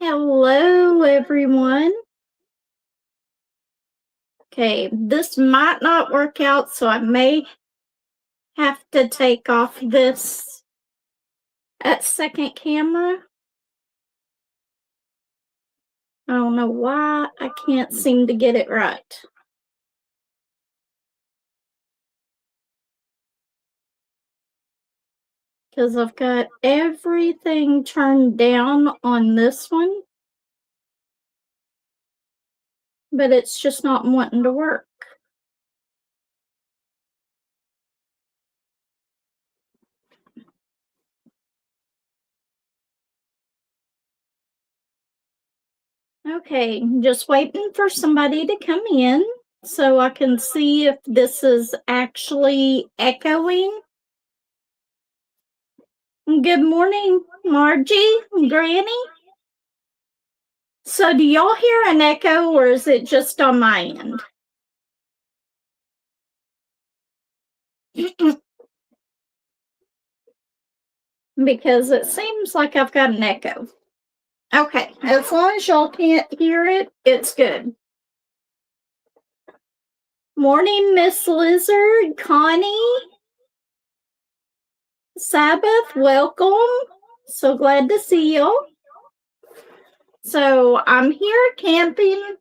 Hello, everyone. Okay, this might not work out, so I may have to take off this second camera. I don't know why I can't seem to get it right. Because I've got everything turned down on this one, but it's just not wanting to work. Okay, just waiting for somebody to come in so I can see if this is actually echoing. Good morning, Margie, Granny. So do y'all hear an echo or is it just on my end? Because it seems like I've got an echo. Okay, as long as y'all can't hear it, it's good. Morning, Miss Lizard, Connie, Sabbath, welcome. So glad to see y'all. So I'm here camping.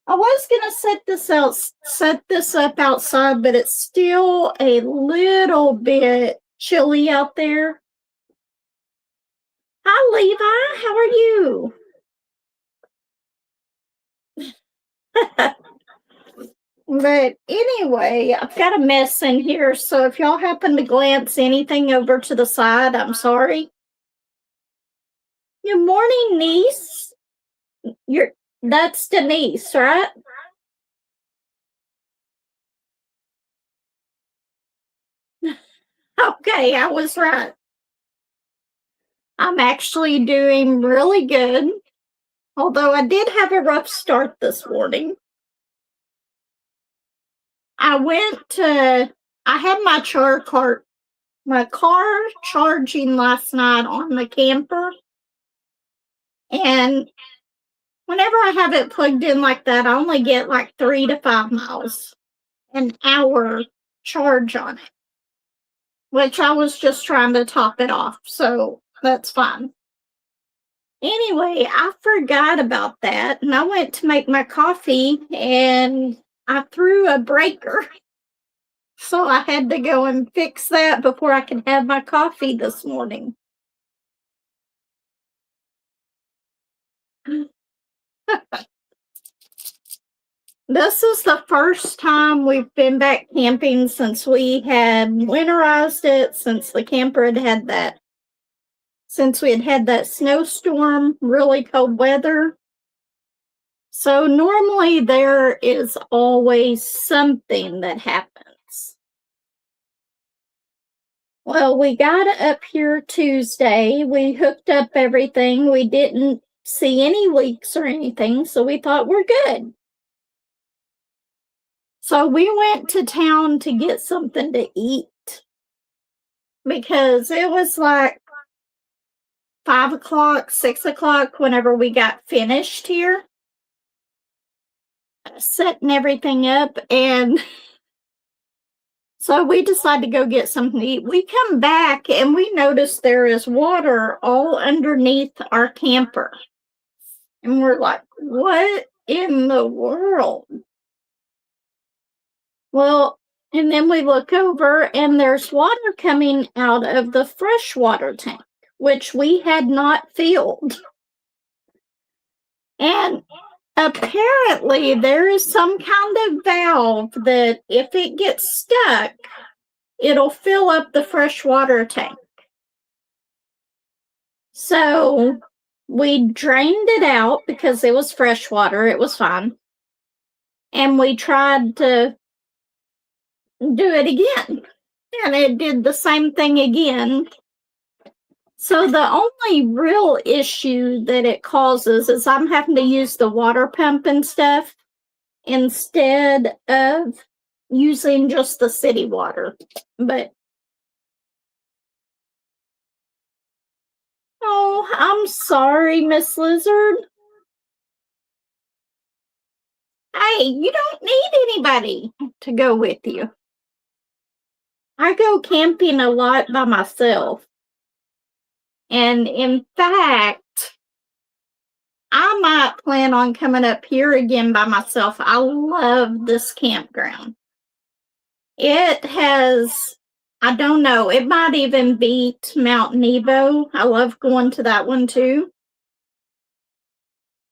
I was gonna set this up outside, but it's still a little bit chilly out there. Hi, Levi. How are you? But anyway, I've got a mess in here, so if y'all happen to glance anything over to the side, I'm sorry. Good morning, niece. That's Denise, right? Okay, I was right. I'm actually doing really good, although I did have a rough start this morning. I had my car charging last night on the camper, and whenever I have it plugged in like that, I only get like 3 to 5 miles an hour charge on it, which I was just trying to top it off, so that's fine. Anyway, I forgot about that, and I went to make my coffee, and I threw a breaker. So I had to go and fix that before I could have my coffee this morning. This is the first time we've been back camping since we had winterized it, since the camper since we had that snowstorm, really cold weather. So normally there is always something that happens. Well, we got up here Tuesday. We hooked up everything. We didn't see any leaks or anything, so we thought we're good. So we went to town to get something to eat because it was like 5 o'clock, 6 o'clock whenever we got finished here, setting everything up. And so we decided to go get something to eat. We come back and we notice there is water all underneath our camper. And we're like, what in the world? Well, and then we look over and there's water coming out of the freshwater tank, which we had not filled. And apparently there is some kind of valve that if it gets stuck, it'll fill up the freshwater tank. So we drained it out because it was fresh water. It was fine. And we tried to do it again. And it did the same thing again. So the only real issue that it causes is I'm having to use the water pump and stuff instead of using just the city water. But oh, Oh, I'm sorry, Miss Lizard. Hey, you don't need anybody to go with you. I go camping a lot by myself. And in fact, I might plan on coming up here again by myself. I love this campground. It has, I don't know, it might even beat Mount Nebo. I love going to that one too.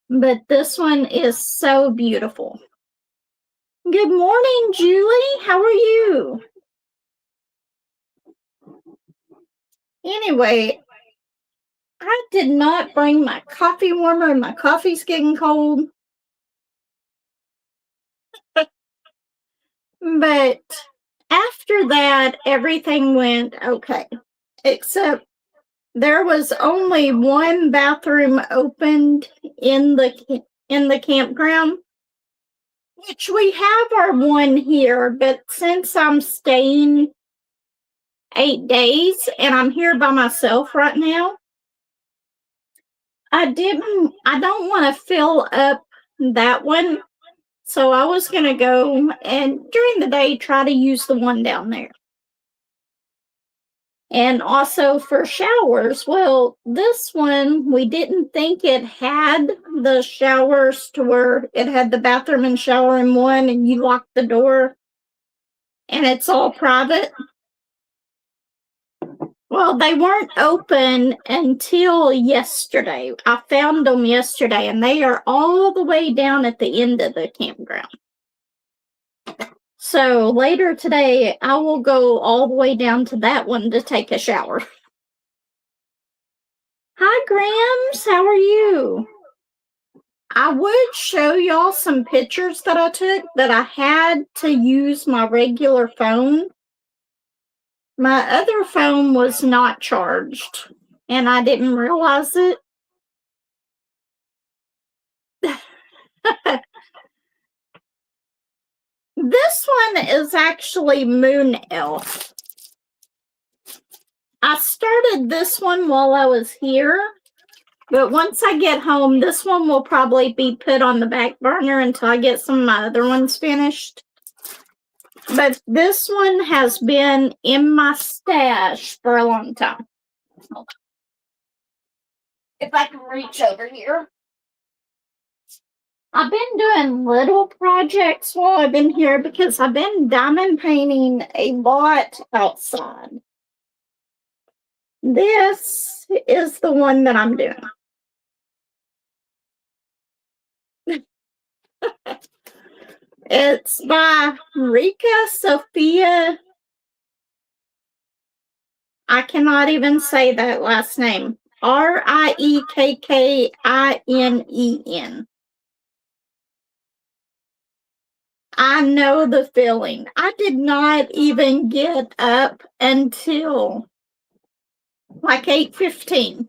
But this one is so beautiful. Good morning, Julie. How are you? Anyway, I did not bring my coffee warmer and my coffee's getting cold. But after that, everything went okay. Except there was only one bathroom opened in the campground, which we have our one here, but since I'm staying 8 days and I'm here by myself right now, I don't want to fill up that one. So I was going to go and during the day try to use the one down there. And also for showers, well, this one, we didn't think it had the showers to where it had the bathroom and shower in one and you lock the door and it's all private. Well, they weren't open until yesterday. I found them yesterday and they are all the way down at the end of the campground. So later today, I will go all the way down to that one to take a shower. Hi, Grams. How are you? I would show y'all some pictures that I took, but I had to use my regular phone. My other phone was not charged, and I didn't realize it. This one is actually Moon Elf. I started this one while I was here, but once I get home, this one will probably be put on the back burner until I get some of my other ones finished. But this one has been in my stash for a long time. If I can reach over here. I've been doing little projects while I've been here because I've been diamond painting a lot outside. This is the one that I'm doing. It's by Rika Sophia. I cannot even say that last name. Riekkin. I know the feeling. I did not even get up until like 8:15.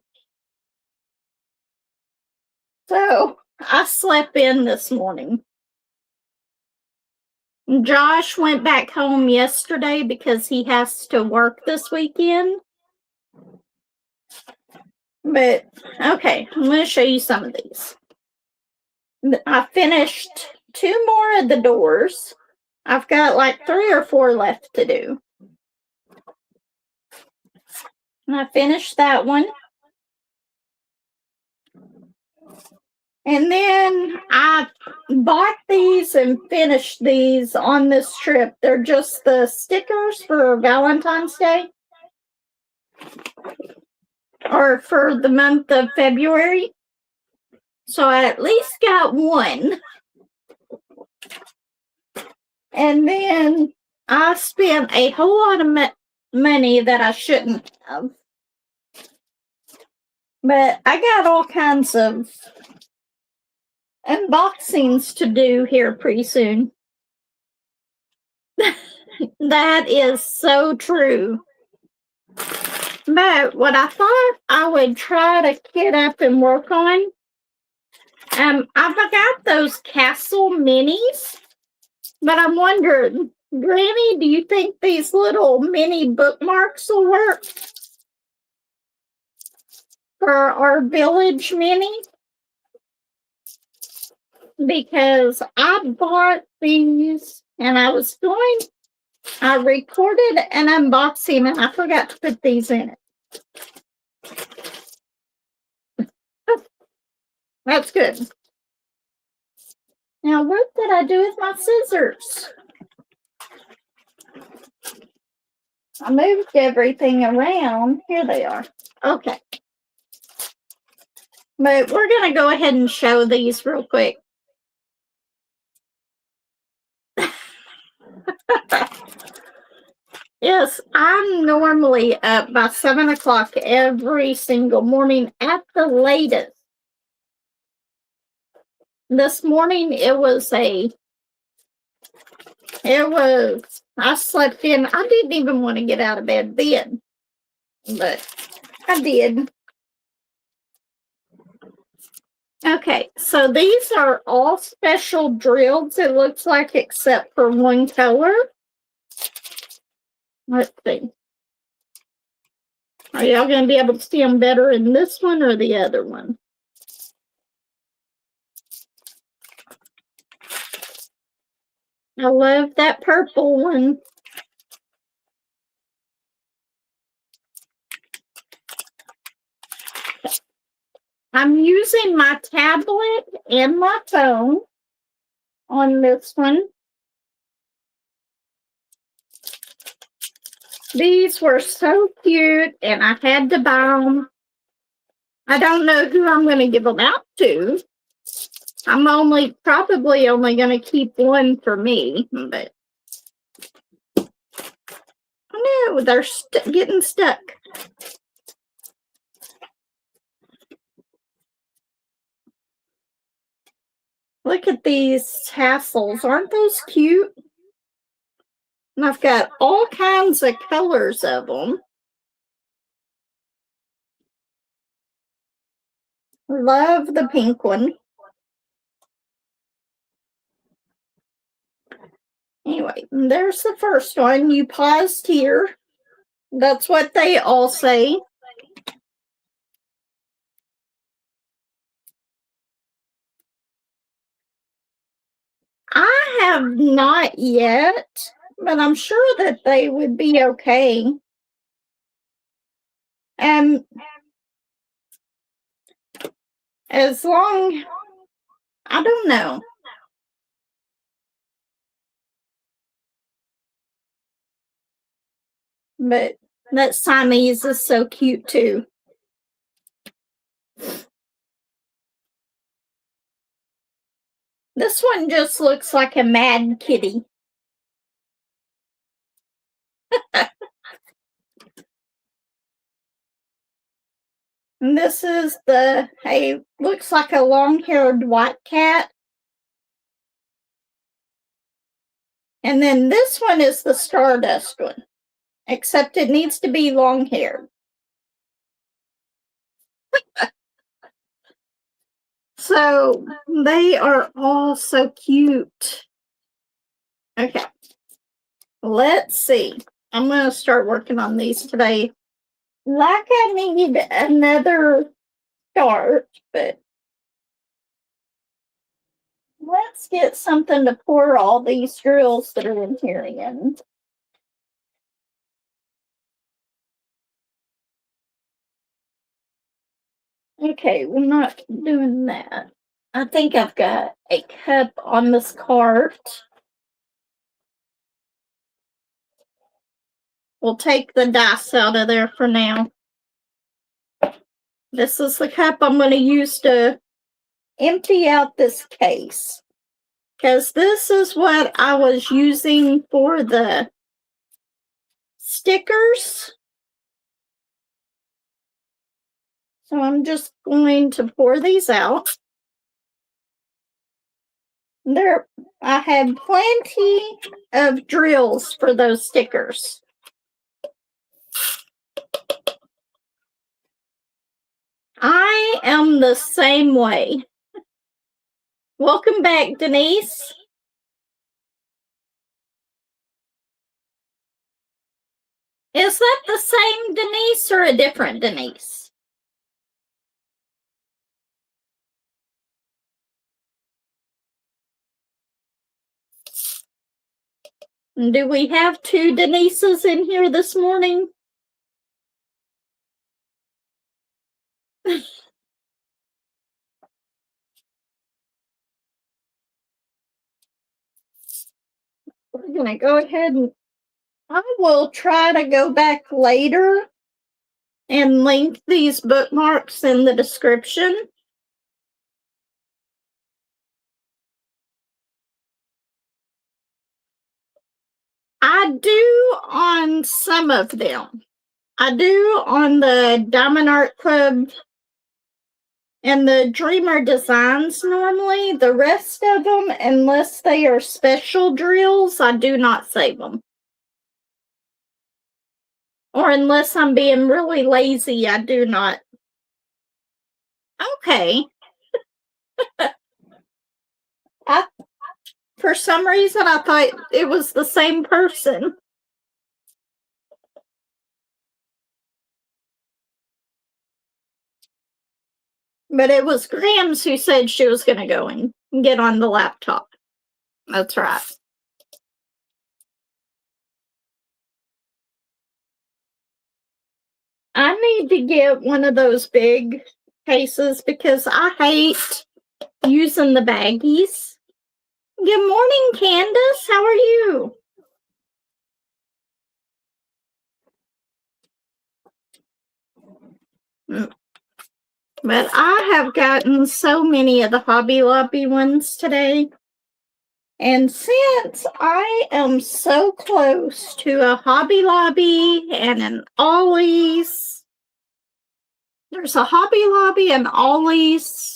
So I slept in this morning. Josh went back home yesterday because he has to work this weekend. But, okay, I'm going to show you some of these. I finished 2 more of the doors. I've got like 3 or 4 left to do. And I finished that one. And then I bought these and finished these on this trip. They're just the stickers for Valentine's Day. Or for the month of February. So I at least got one. And then I spent a whole lot of money that I shouldn't have. But I got all kinds of unboxings to do here pretty soon. That is so true. But what I thought I would try to get up and work on, I've got those Castle minis, but I'm wondering, Granny, do you think these little mini bookmarks will work? for our village mini because I bought these and I recorded an unboxing and I forgot to put these in it. That's good. Now, what did I do with my scissors? I moved everything around. Here they are. Okay. But we're going to go ahead and show these real quick. Yes, I'm normally up by 7 o'clock every single morning at the latest. This morning I slept in. I didn't even want to get out of bed then, but I did. Okay, so these are all special drills, it looks like, except for one color. Let's see. Are y'all going to be able to see them better in this one or the other one? I love that purple one. I'm using my tablet and my phone on this one. These were so cute, and I had to buy them. I don't know who I'm going to give them out to. I'm probably only going to keep one for me, but oh no, they're getting stuck. Look at these tassels. Aren't those cute? And I've got all kinds of colors of them. Love the pink one. Anyway, there's the first one. You paused here. That's what they all say. I have not yet, but I'm sure that they would be okay. And as long, I don't know. But that Siamese is so cute too. This one just looks like a mad kitty. And this is looks like a long-haired white cat. And then this one is the Stardust one, except it needs to be long-haired. So they are all so cute. Okay, let's see. I'm going to start working on these today. Like I need another start, but let's get something to pour all these drills that are in here in. Okay, we're not doing that. I think I've got a cup on this cart. We'll take the dice out of there for now. This is the cup I'm going to use to empty out this case, because this is what I was using for the stickers. So I'm just going to pour these out. I had plenty of drills for those stickers. I am the same way. Welcome back, Denise. Is that the same Denise or a different Denise? Do we have two Denises in here this morning? We're going to go ahead and I will try to go back later and link these bookmarks in the description. I do on some of them. I do on the Diamond Art Club and the Dreamer Designs normally. The rest of them, unless they are special drills, I do not save them. Or unless I'm being really lazy, I do not. Okay. For some reason, I thought it was the same person. But it was Grams who said she was going to go and get on the laptop. That's right. I need to get one of those big cases because I hate using the baggies. Good morning, Candace. How are you? But I have gotten so many of the Hobby Lobby ones today. And since I am so close to a Hobby Lobby and an Ollie's, there's a Hobby Lobby and Ollie's.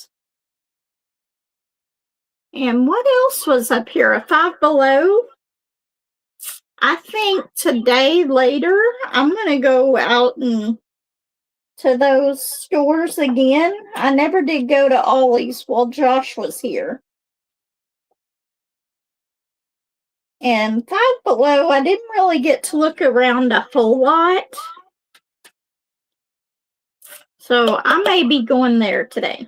And what else was up here? A Five Below. I think today, later, I'm going to go out and to those stores again. I never did go to Ollie's while Josh was here. And Five Below, I didn't really get to look around a whole lot. So I may be going there today.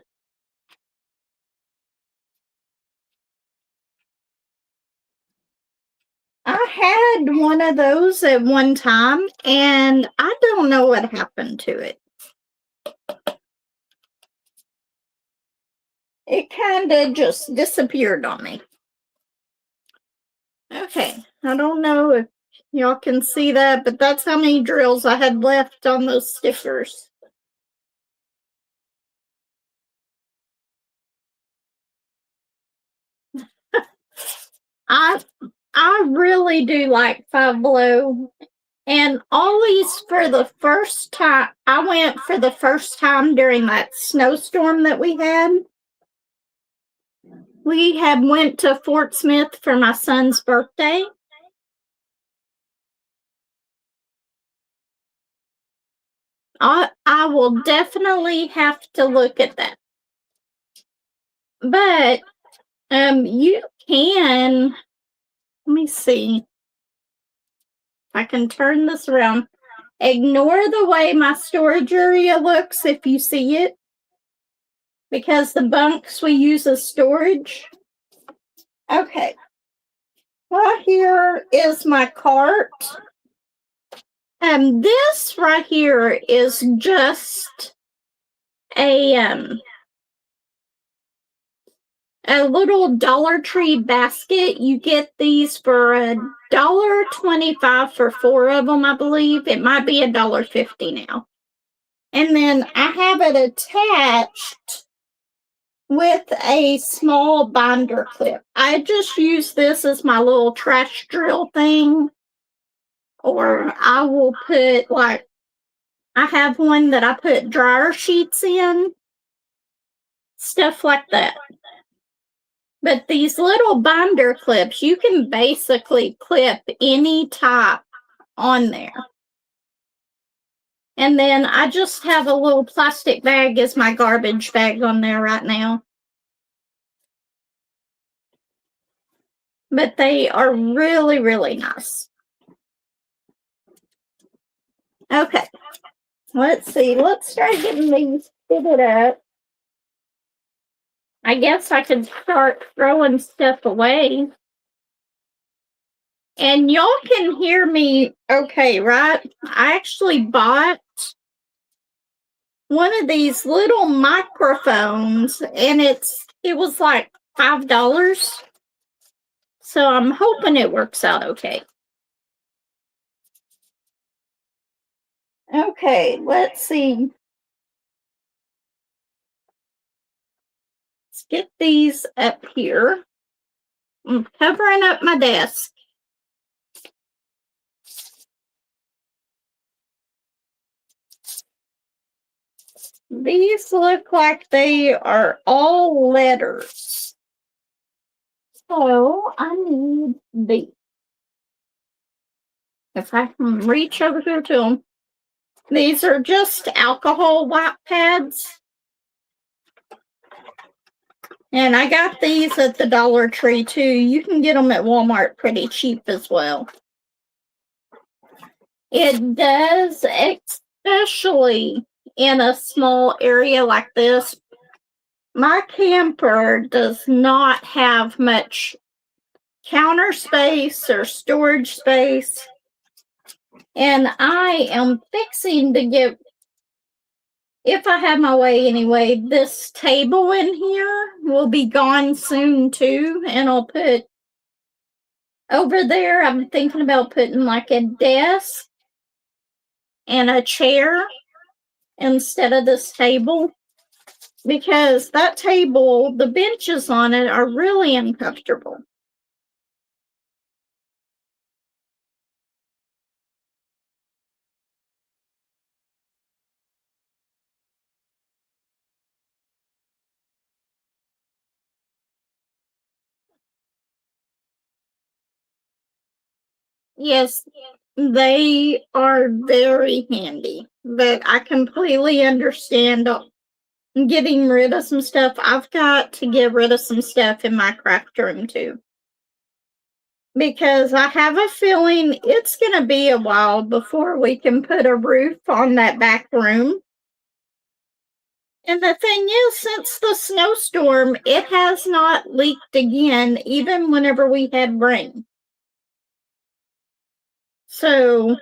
I had one of those at one time, and I don't know what happened to it. It kind of just disappeared on me. Okay, I don't know if y'all can see that, but that's how many drills I had left on those stickers. I really do like Five Below. And Ollie's for the first time, I went for the first time during that snowstorm that we had. We had went to Fort Smith for my son's birthday. I will definitely have to look at that. But you can, let me see if I can turn this around. Ignore the way my storage area looks if you see it, because the bunks we use as storage. Okay. Right here is my cart. And this right here is just a little Dollar Tree basket. You get these for $1.25 for 4 of them, I believe. It might be $1.50 now. And then I have it attached with a small binder clip. I just use this as my little trash drill thing. Or I will put, like, I have one that I put dryer sheets in. Stuff like that. But these little binder clips, you can basically clip any type on there. And then I just have a little plastic bag as my garbage bag on there right now. But they are really, really nice. Okay. Let's see. Let's start getting these fitted up. I guess I could start throwing stuff away. And y'all can hear me okay, right? I actually bought one of these little microphones, and it was like $5. So I'm hoping it works out okay. Okay, let's see. Let's get these up here. I'm covering up my desk. These look like they are all letters. So I need these. If I can reach over here to them. These are just alcohol wipe pads. And I got these at the Dollar Tree too. You can get them at Walmart pretty cheap as well. It does, especially in a small area like this. My camper does not have much counter space or storage space. And I am fixing to get, if I have my way anyway, this table in here will be gone soon too. And I'll put over there, I'm thinking about putting like a desk and a chair instead of this table. Because that table, the benches on it are really uncomfortable. Yes, they are very handy, but I completely understand getting rid of some stuff. I've got to get rid of some stuff in my craft room too. Because I have a feeling it's going to be a while before we can put a roof on that back room. And the thing is, since the snowstorm, it has not leaked again, even whenever we had rain. So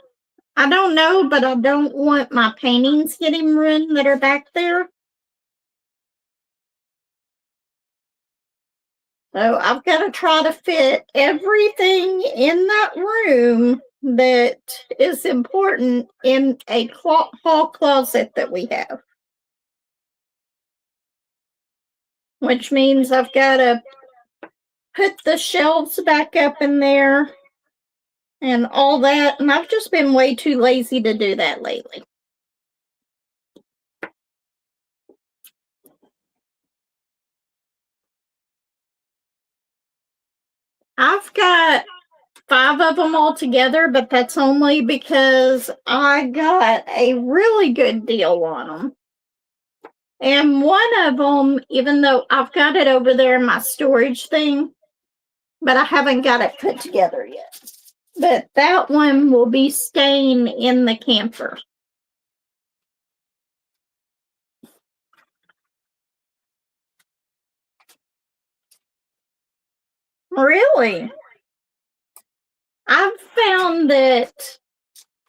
I don't know, but I don't want my paintings getting ruined that are back there. So I've got to try to fit everything in that room that is important in a hall closet that we have. Which means I've got to put the shelves back up in there and all that. And I've just been way too lazy to do that lately. I've got 5 of them all together, but that's only because I got a really good deal on them. And one of them, even though I've got it over there in my storage thing, but I haven't got it put together yet. But that one will be staying in the camper. Really? I've found that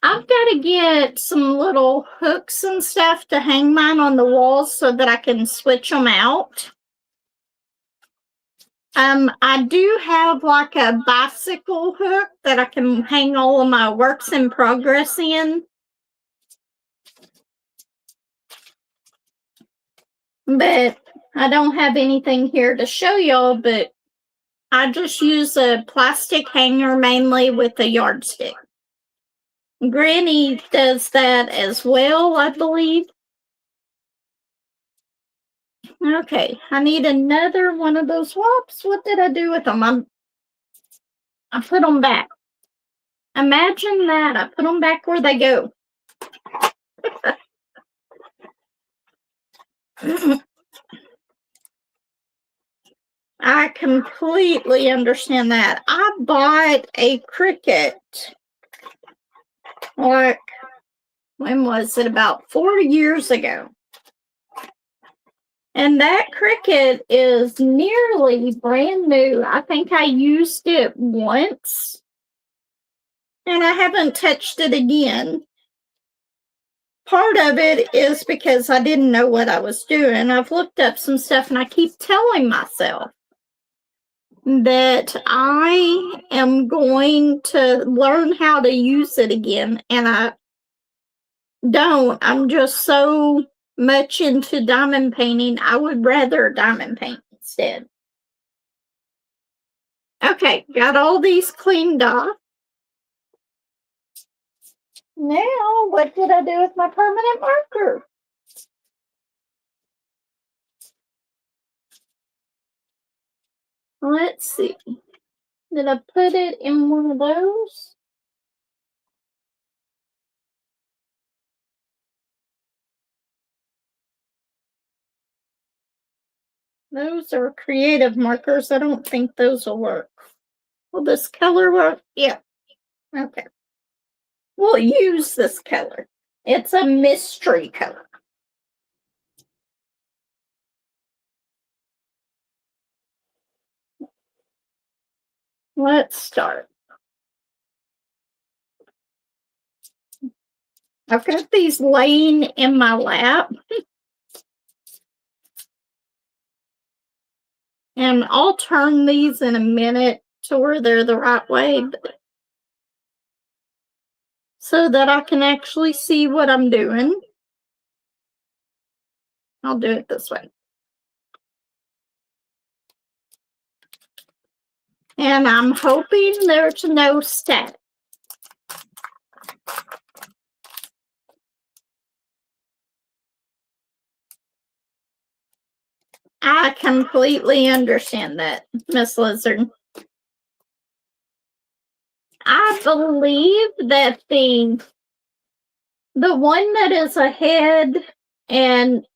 I've got to get some little hooks and stuff to hang mine on the walls so that I can switch them out. I do have like a bicycle hook that I can hang all of my works in progress in. But I don't have anything here to show y'all, but I just use a plastic hanger mainly with a yardstick. Granny does that as well, I believe. Okay, I need another one of those whoops. What did I do with them? I put them back. Imagine that. I put them back where they go. I completely understand that. I bought a Cricut, like, when was it? About 4 years ago. And that Cricut is nearly brand new. I think I used it once And I haven't touched it again. Part of it is because I didn't know what I was doing. I've looked up some stuff and I keep telling myself that I am going to learn how to use it again, and I don't. I'm just so much into diamond painting. I would rather diamond paint instead. Okay, got all these cleaned off. Now, what did I do with my permanent marker? Let's see. Did I put it in one of those? Those are creative markers. I don't think those will work. Will this color work? Yeah. Okay. We'll use this color. It's a mystery color. Let's start. I've got these laying in my lap. And I'll turn these in a minute to where they're the right way, so that I can actually see what I'm doing. I'll do it this way. And I'm hoping there's no static. I completely understand that, Miss Lizard. I believe that the one that is ahead, and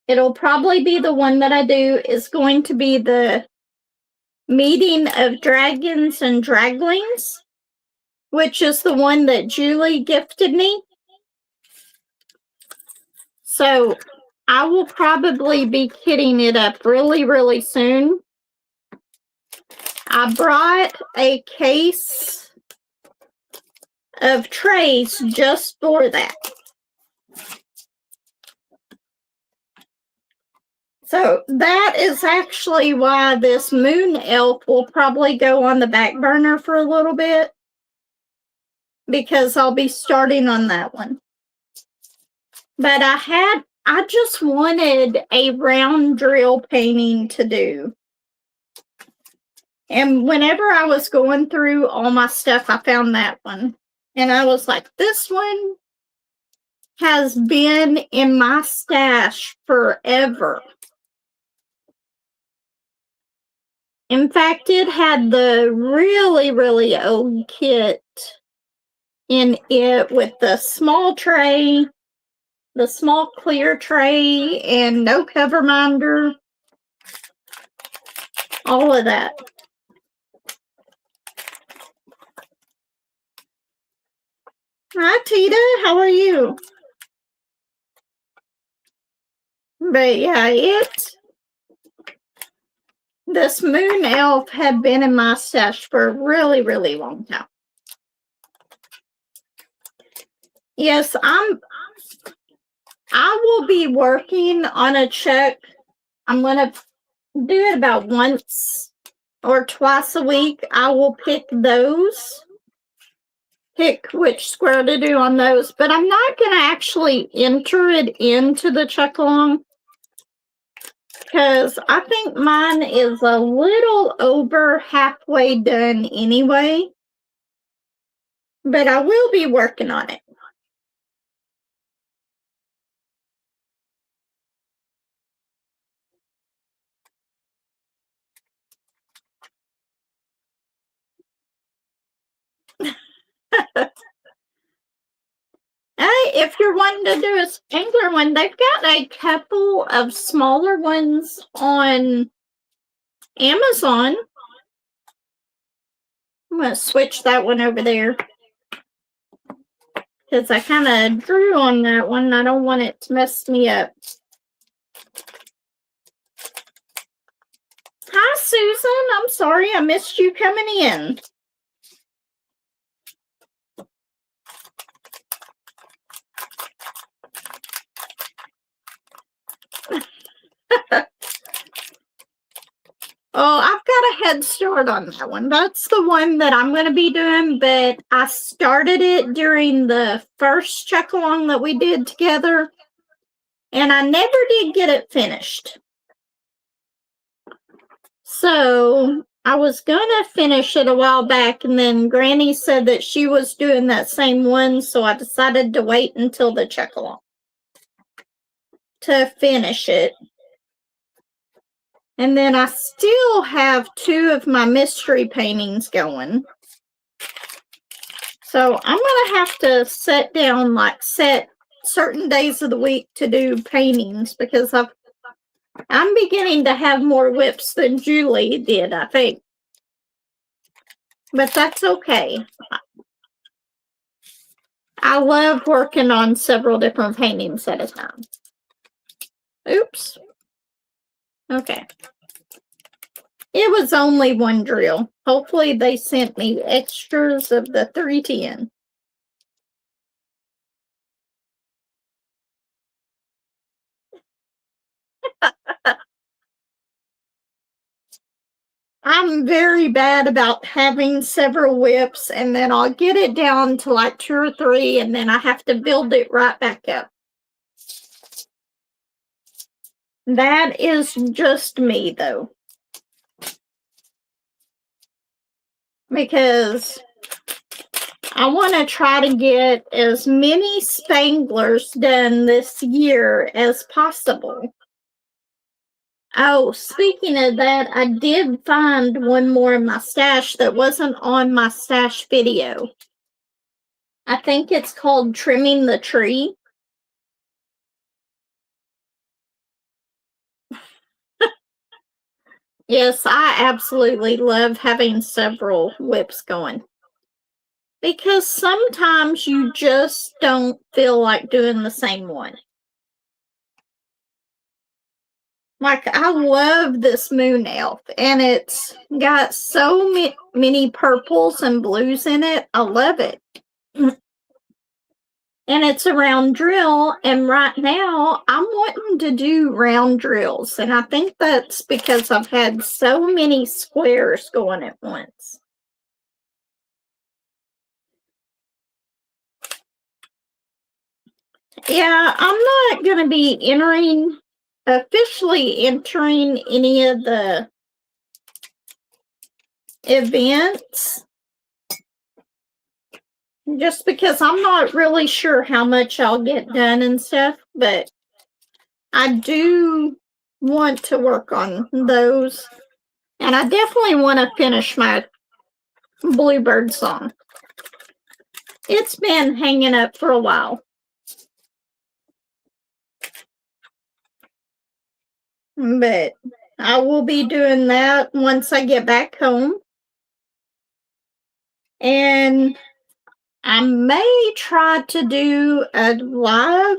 it'll probably be the one that I do, is going to be the Meeting of Dragons and Draglings, which is the one that Julie gifted me. So I will probably be kitting it up really, really soon. I brought a case of trays just for that. So that is actually why this moon elf will probably go on the back burner for a little bit, because I'll be starting on that one. But I just wanted a round drill painting to do. And whenever I was going through all my stuff, I found that one. And I was like, this one has been in my stash forever. In fact, it had the really, really old kit in it with the small tray, the small clear tray, and no cover minder. All of that. Hi, Tita. How are you? But yeah, this moon elf had been in my stash for a really, really long time. Yes, I will be working on a check. I'm going to do it about once or twice a week. I will pick which square to do on those, but I'm not going to actually enter it into the check along, because I think mine is a little over halfway done anyway, but I will be working on it. If you're wanting to do a angler one, they've got a couple of smaller ones on Amazon. I'm going to switch that one over there, because I kind of drew on that one. I don't want it to mess me up. Hi, Susan. I'm sorry I missed you coming in. Oh, I've got a head start on that one. That's the one that I'm going to be doing, but I started it during the first check along that we did together, and I never did get it finished. So I was going to finish it a while back, and then Granny said that she was doing that same one, so I decided to wait until the check along to finish it. And then I still have 2 of my mystery paintings going. So I'm going to have to set certain days of the week to do paintings, because I'm beginning to have more whips than Julie did, I think. But that's okay. I love working on several different paintings at a time. Oops. Okay. It was only 1 drill. Hopefully they sent me extras of the 310. I'm very bad about having several whips, and then I'll get it down to like 2 or 3, and then I have to build it right back up. That is just me, though. Because I want to try to get as many spanglers done this year as possible. Oh, speaking of that, I did find one more in my stash that wasn't on my stash video. I think it's called Trimming the Tree. Yes, I absolutely love having several whips going. Because sometimes you just don't feel like doing the same one. Like, I love this moon elf, and it's got so many purples and blues in it. I love it. And it's a round drill, and right now I'm wanting to do round drills, and I think that's because I've had so many squares going at once. Yeah, I'm not going to be officially entering any of the events, just because I'm not really sure how much I'll get done and stuff, but I do want to work on those, and I definitely want to finish my Bluebird song. It's been hanging up for a while. But I will be doing that once I get back home. And I may try to do a live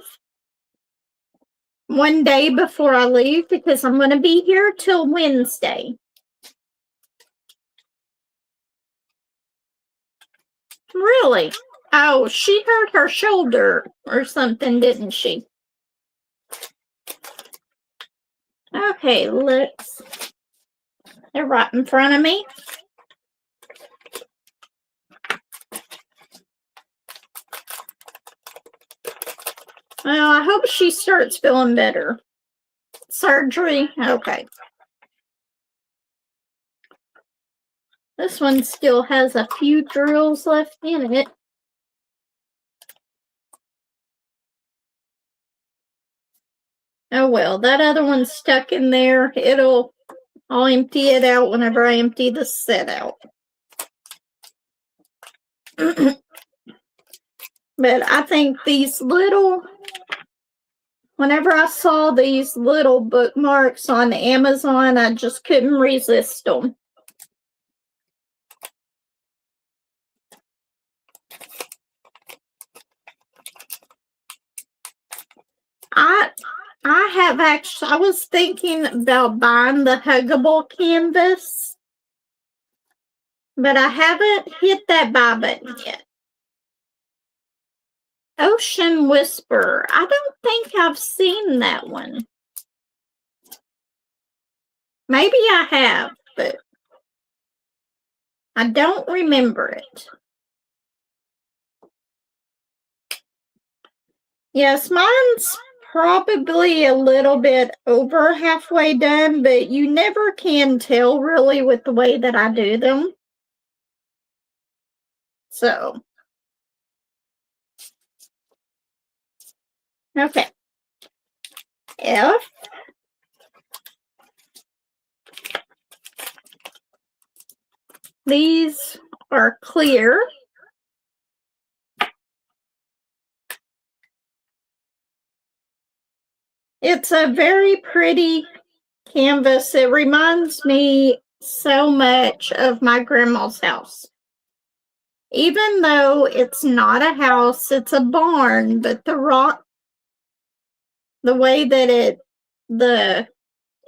one day before I leave, because I'm going to be here till Wednesday. Really? Oh, she hurt her shoulder or something, didn't she? Okay, they're right in front of me. Well, I hope she starts feeling better. Surgery? Okay. This one still has a few drills left in it. Oh well, that other one's stuck in there. I'll empty it out whenever I empty the set out. But I think whenever I saw these little bookmarks on Amazon, I just couldn't resist them. I was thinking about buying the huggable canvas, but I haven't hit that buy button yet. Ocean Whisper. I don't think I've seen that one. Maybe I have. but I don't remember it. Yes, mine's probably a little bit over halfway done, but you never can tell really with the way that I do them. So, okay. If these are clear, it's a very pretty canvas. It reminds me so much of my grandma's house. Even though it's not a house, it's a barn, but the way that it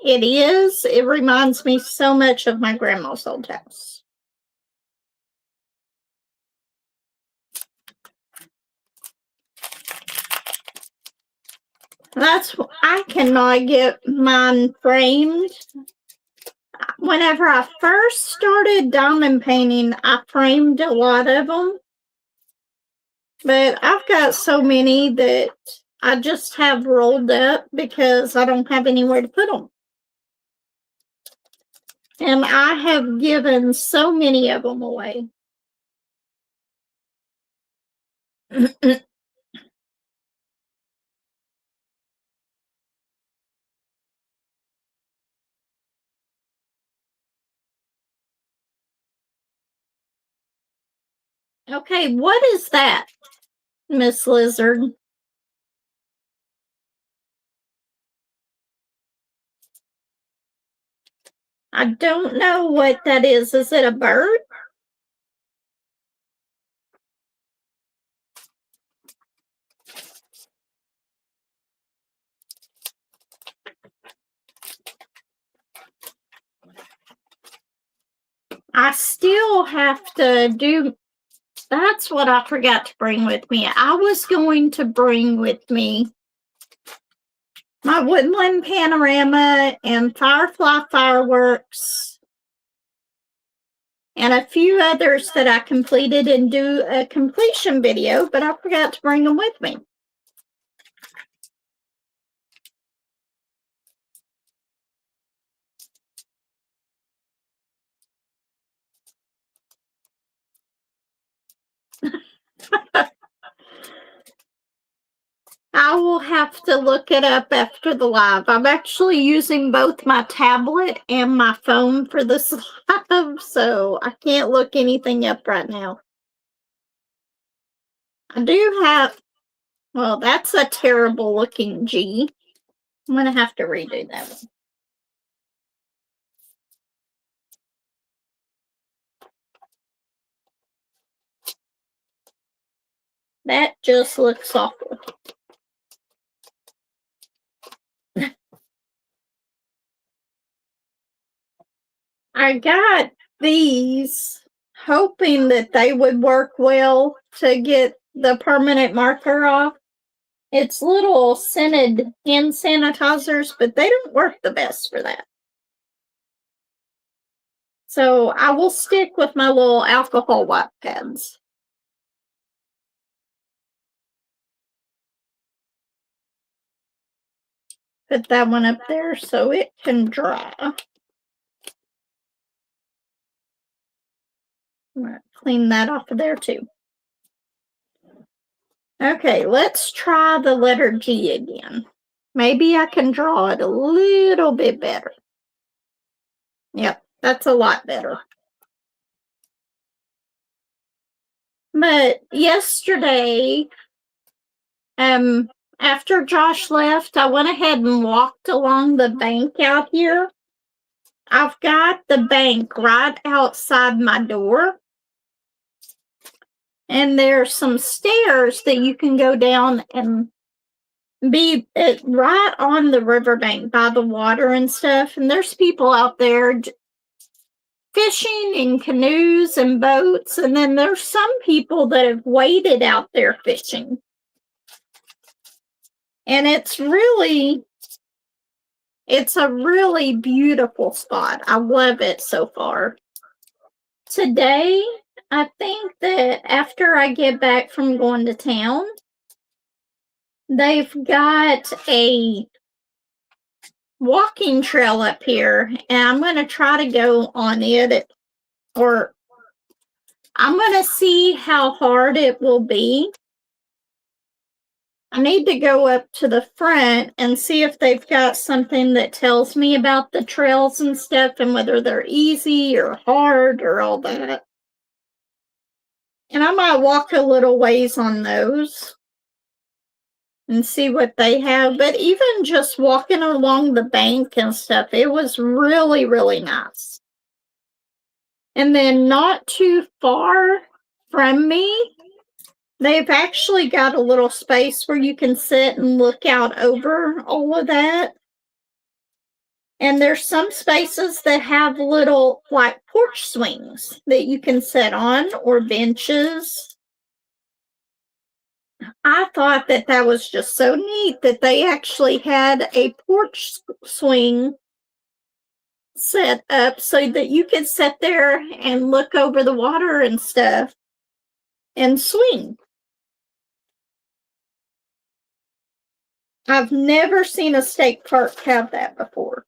is, it reminds me so much of my grandma's old house. That's what I cannot get mine framed. Whenever I first started diamond painting, I framed a lot of them. But I've got so many that I just have rolled up because I don't have anywhere to put them. And I have given so many of them away. Okay, what is that, Miss Lizard? I don't know what that is. Is it a bird? I still have to do. That's what I forgot to bring with me. I was going to bring with me my woodland panorama and firefly fireworks and a few others that I completed and do a completion video, but I forgot to bring them with me. I will have to look it up after the live. I'm actually using both my tablet and my phone for this live, so I can't look anything up right now. I do have, well, that's a terrible looking G. I'm going to have to redo that one. That just looks awful. I got these hoping that they would work well to get the permanent marker off. It's little scented hand sanitizers, but they don't work the best for that. So I will stick with my little alcohol wipe pads. Put that one up there so it can dry. I'm going to clean that off of there too. Okay, let's try the letter G again. Maybe I can draw it a little bit better. Yep, that's a lot better. But yesterday, after Josh left, I went ahead and walked along the bank out here. I've got the bank right outside my door. And there's some stairs that you can go down and be right on the riverbank by the water and stuff. And there's people out there fishing in canoes and boats. And then there's some people that have waited out there fishing. And it's really It's a really beautiful spot. I love it so far. Today, I think that after I get back from going to town, they've got a walking trail up here, and I'm going to try to go on it, or I'm going to see how hard it will be. I need to go up to the front and see if they've got something that tells me about the trails and stuff and whether they're easy or hard or all that. And I might walk a little ways on those and see what they have. But even just walking along the bank and stuff, it was really, really nice. And then not too far from me, they've actually got a little space where you can sit and look out over all of that. And there's some spaces that have little like porch swings that you can sit on, or benches. I thought that that was just so neat that they actually had a porch swing set up so that you could sit there and look over the water and stuff and swing. I've never seen a state park have that before.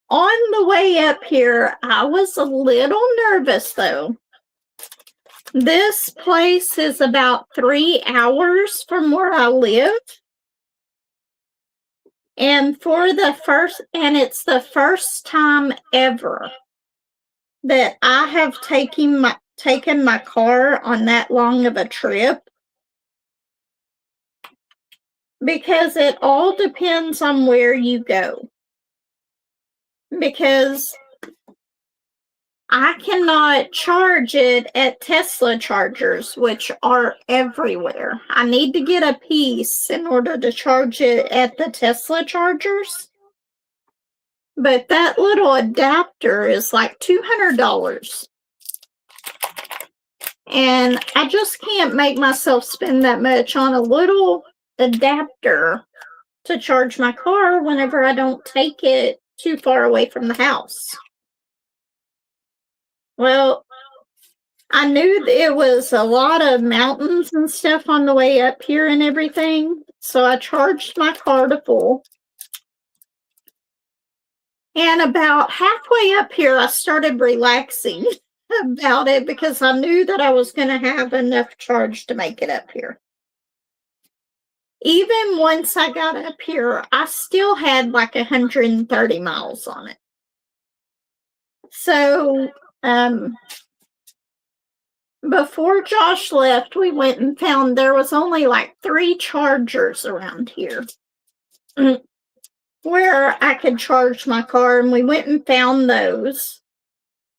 On the way up here, I was a little nervous though. This place is about 3 hours from where I live. And it's the first time ever that I have taken my car on that long of a trip, because it all depends on where you go. Because I cannot charge it at Tesla chargers, which are everywhere. I need to get a piece in order to charge it at the Tesla chargers. But that little adapter is like $200. And I just can't make myself spend that much on a little adapter to charge my car whenever I don't take it too far away from the house. Well, I knew it was a lot of mountains and stuff on the way up here and everything, so I charged my car to full. And about halfway up here, I started relaxing about it because I knew that I was going to have enough charge to make it up here. Even once I got up here, I still had like 130 miles on it. So, before Josh left, we went and found there was only like 3 chargers around here where I could charge my car, and we went and found those.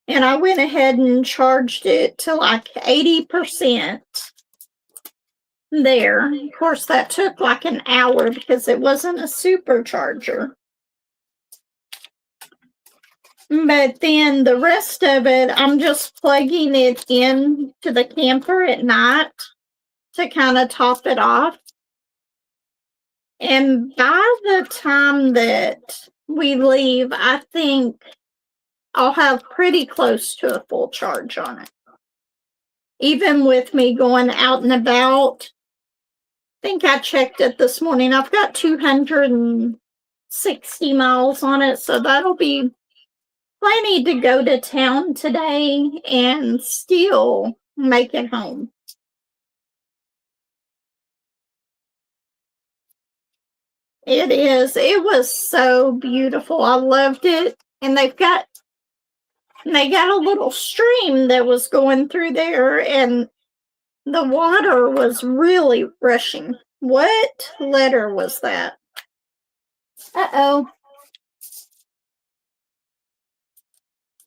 And I went ahead and charged it to like 80% there. Of course, that took like an hour because it wasn't a supercharger. But then the rest of it, I'm just plugging it in to the camper at night to kind of top it off. And by the time that we leave, I think I'll have pretty close to a full charge on it. Even with me going out and about, I think I checked it this morning. I've got 260 miles on it, so that'll be plenty to go to town today and still make it home. It is. It was so beautiful. I loved it. And they got a little stream that was going through there, and the water was really rushing. What letter was that? Uh-oh.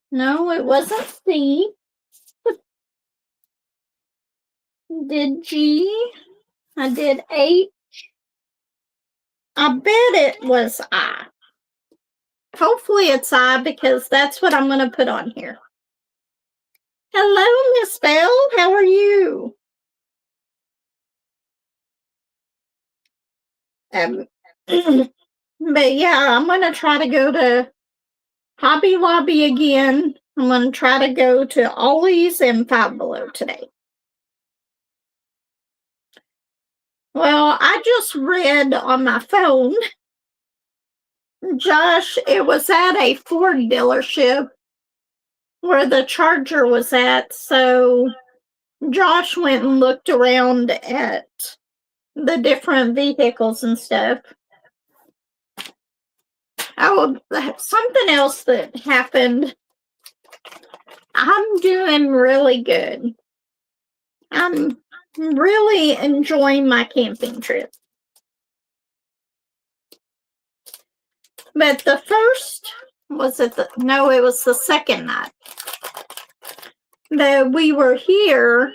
No, it wasn't C. Did G. I did H. I bet it was I. Hopefully it's I, because that's what I'm going to put on here. Hello, Miss Bell. How are you? But yeah, I'm going to try to go to Hobby Lobby again. I'm going to try to go to Ollie's and Five Below today. Well, I just read on my phone, Josh, it was at a Ford dealership where the Charger was at, so Josh went and looked around at the different vehicles and stuff. Oh, something else that happened. I'm doing really good. I'm really enjoying my camping trip. But the first, it was the second night that we were here.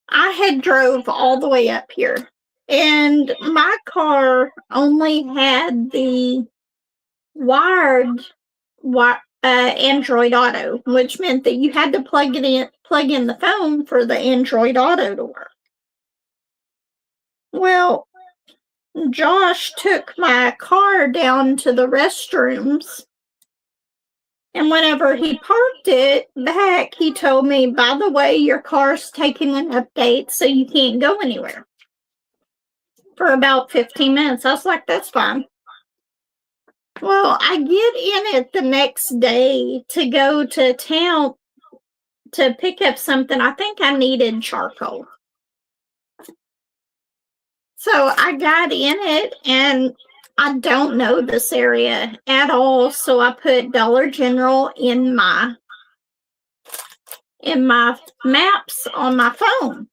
I had drove all the way up here, and my car only had the wired Android Auto, which meant that you had to plug in the phone for the Android Auto to work. Well, Josh took my car down to the restrooms, and whenever he parked it back, he told me, by the way, your car's taking an update, so you can't go anywhere. For about 15 minutes. I was like, that's fine. Well, I get in it the next day to go to town to pick up something. I think I needed charcoal. So I got in it, and I don't know this area at all. So I put Dollar General in my maps on my phone.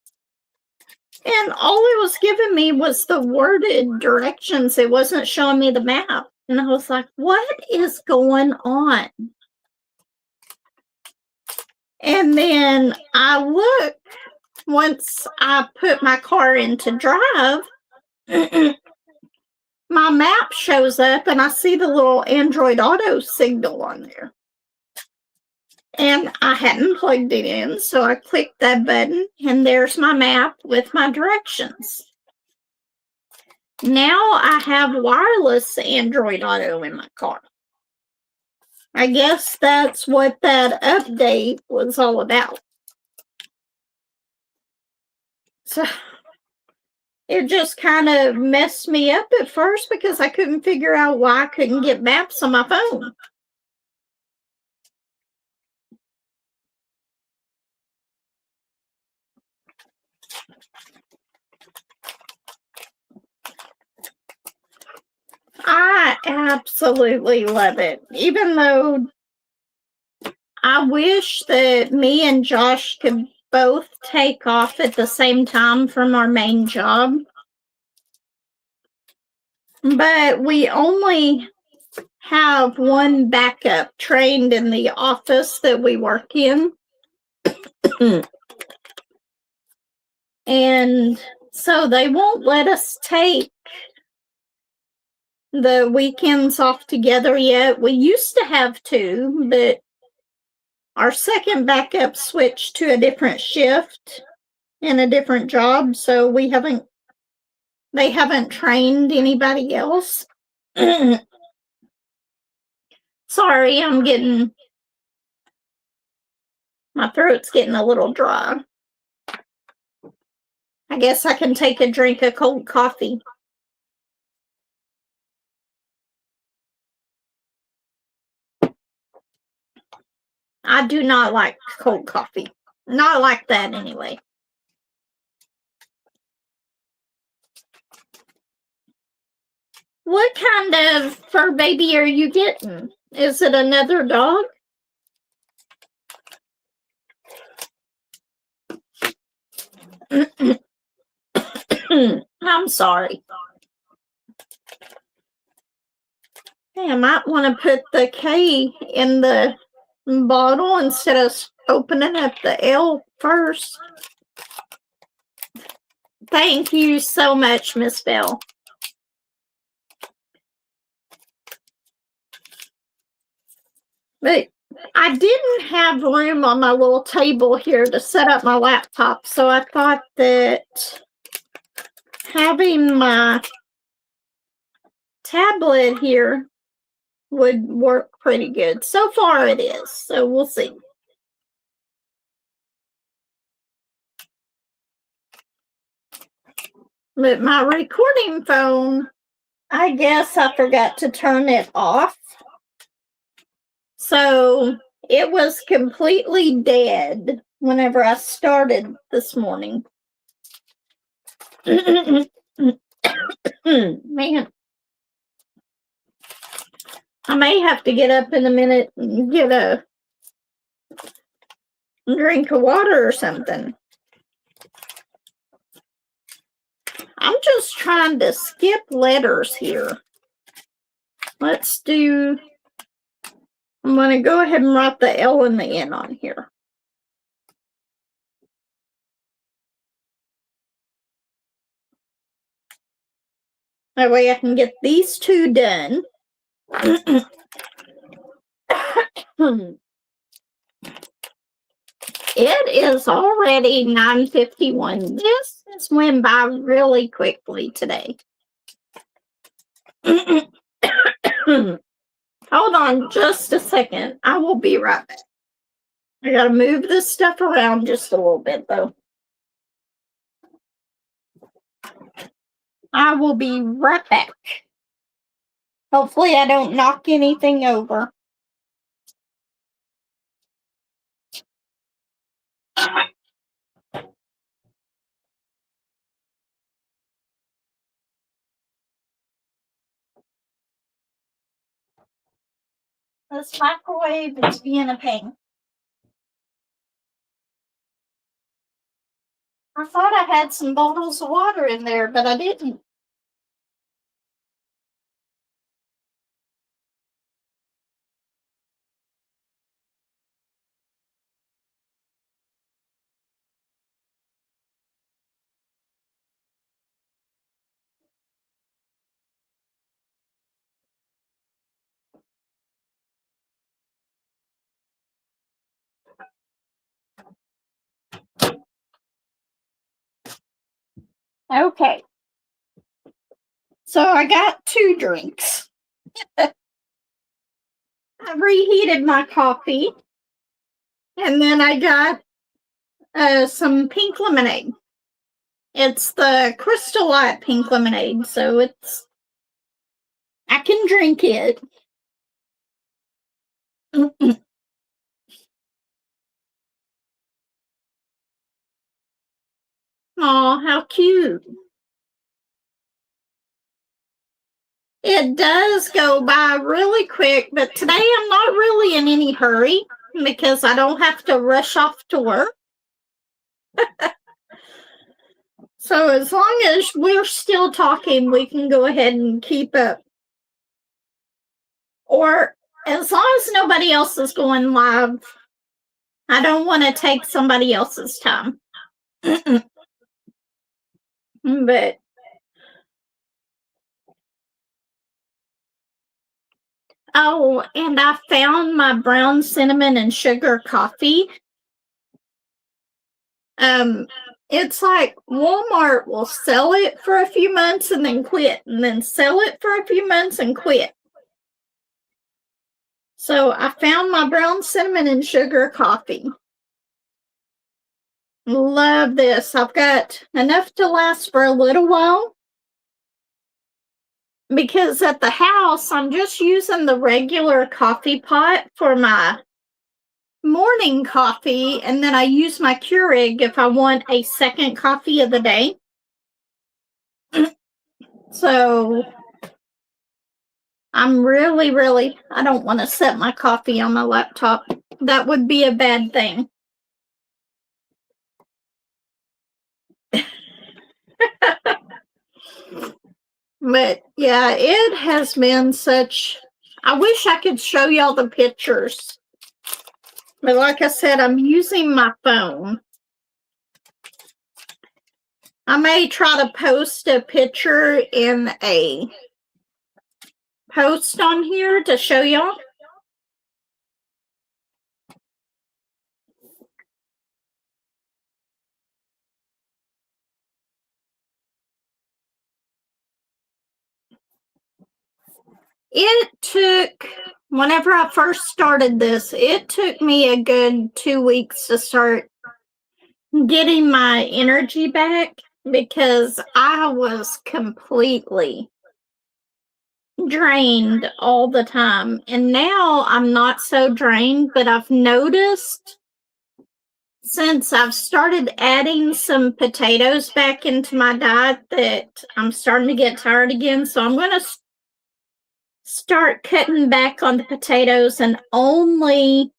And all it was giving me was the worded directions. It wasn't showing me the map. And I was like, what is going on? And then I look, once I put my car into drive, my map shows up and I see the little Android Auto signal on there. And I hadn't plugged it in, so I clicked that button, and there's my map with my directions. Now I have wireless Android Auto in my car. I guess that's what that update was all about. So it just kind of messed me up at first because I couldn't figure out why I couldn't get maps on my phone. I absolutely love it. Even though I wish that me and Josh could both take off at the same time from our main job. But we only have one backup trained in the office that we work in. And so they won't let us take the weekends off together yet. We used to have two, but our second backup switched to a different shift in a different job, so they haven't trained anybody else. Sorry, my throat's getting a little dry. I guess I can take a drink of cold coffee. I do not like cold coffee. Not like that anyway. What kind of fur baby are you getting? Is it another dog? I'm sorry. Hey, I might want to put the K in the bottle instead of opening up the L first. Thank you so much, Miss Bell. But I didn't have room on my little table here to set up my laptop, so I thought that having my tablet here would work pretty good. So far it is, so we'll see. But my recording phone, I guess I forgot to turn it off. So it was completely dead whenever I started this morning. Man, I may have to get up in a minute and get a drink of water or something. I'm just trying to skip letters here. Let's do, I'm going to go ahead and write the L and the N on here. That way I can get these two done. It is already 9:51. This has went by really quickly today. Hold on just a second. I will be right back. I gotta move this stuff around just a little bit though. I will be right back. Hopefully I don't knock anything over. This microwave is being a pain. I thought I had some bottles of water in there, but I didn't. Okay. So I got two drinks. I reheated my coffee. And then I got some pink lemonade. It's the Crystal Light pink lemonade, so I can drink it. Aw, how cute. It does go by really quick, but today I'm not really in any hurry because I don't have to rush off to work. So as long as we're still talking, we can go ahead and keep up. Or as long as nobody else is going live, I don't want to take somebody else's time. But oh, and I found my brown cinnamon and sugar coffee. It's like Walmart will sell it for a few months and then quit, and then sell it for a few months and quit. So I found my brown cinnamon and sugar coffee. Love this. I've got enough to last for a little while. Because at the house, I'm just using the regular coffee pot for my morning coffee, and then I use my Keurig if I want a second coffee of the day. So I'm really, I don't want to set my coffee on my laptop. That would be a bad thing. But yeah, it has been such, I wish I could show y'all the pictures. But like I said, I'm using my phone. I may try to post a picture in a post on here to show y'all. It took, whenever I first started this, it took me a good 2 weeks to start getting my energy back because I was completely drained all the time. And now I'm not so drained, but I've noticed since I've started adding some potatoes back into my diet that I'm starting to get tired again. So I'm going to start cutting back on the potatoes and only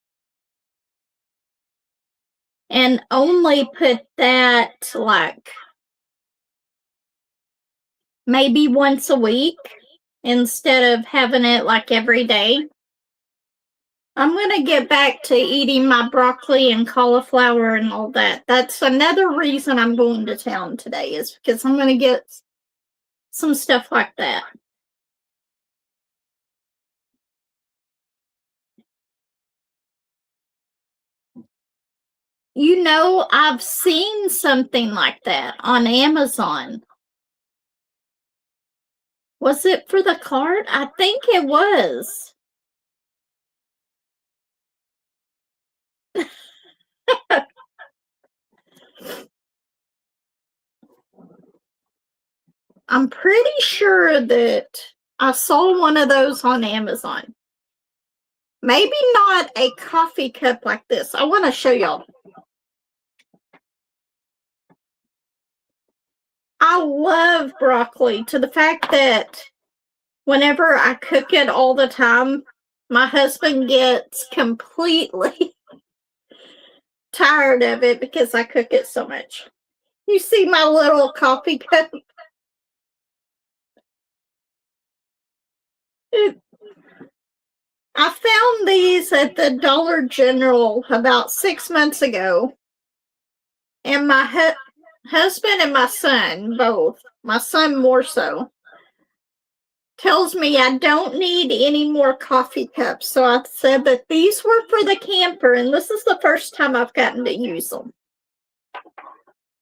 put that like maybe once a week instead of having it like every day. I'm going to get back to eating my broccoli and cauliflower and all that. That's another reason I'm going to town today, is because I'm going to get some stuff like that. You know, I've seen something like that on Amazon. Was it for the cart? I think it was. I'm pretty sure that I saw one of those on Amazon. Maybe not a coffee cup like this. I want to show y'all. I love broccoli to the fact that whenever I cook it all the time, my husband gets completely tired of it because I cook it so much. You see my little coffee cup? I found these at the Dollar General about 6 months ago. And my husband and my son, both, my son more so, tells me I don't need any more coffee cups. So I said that these were for the camper, and this is the first time I've gotten to use them.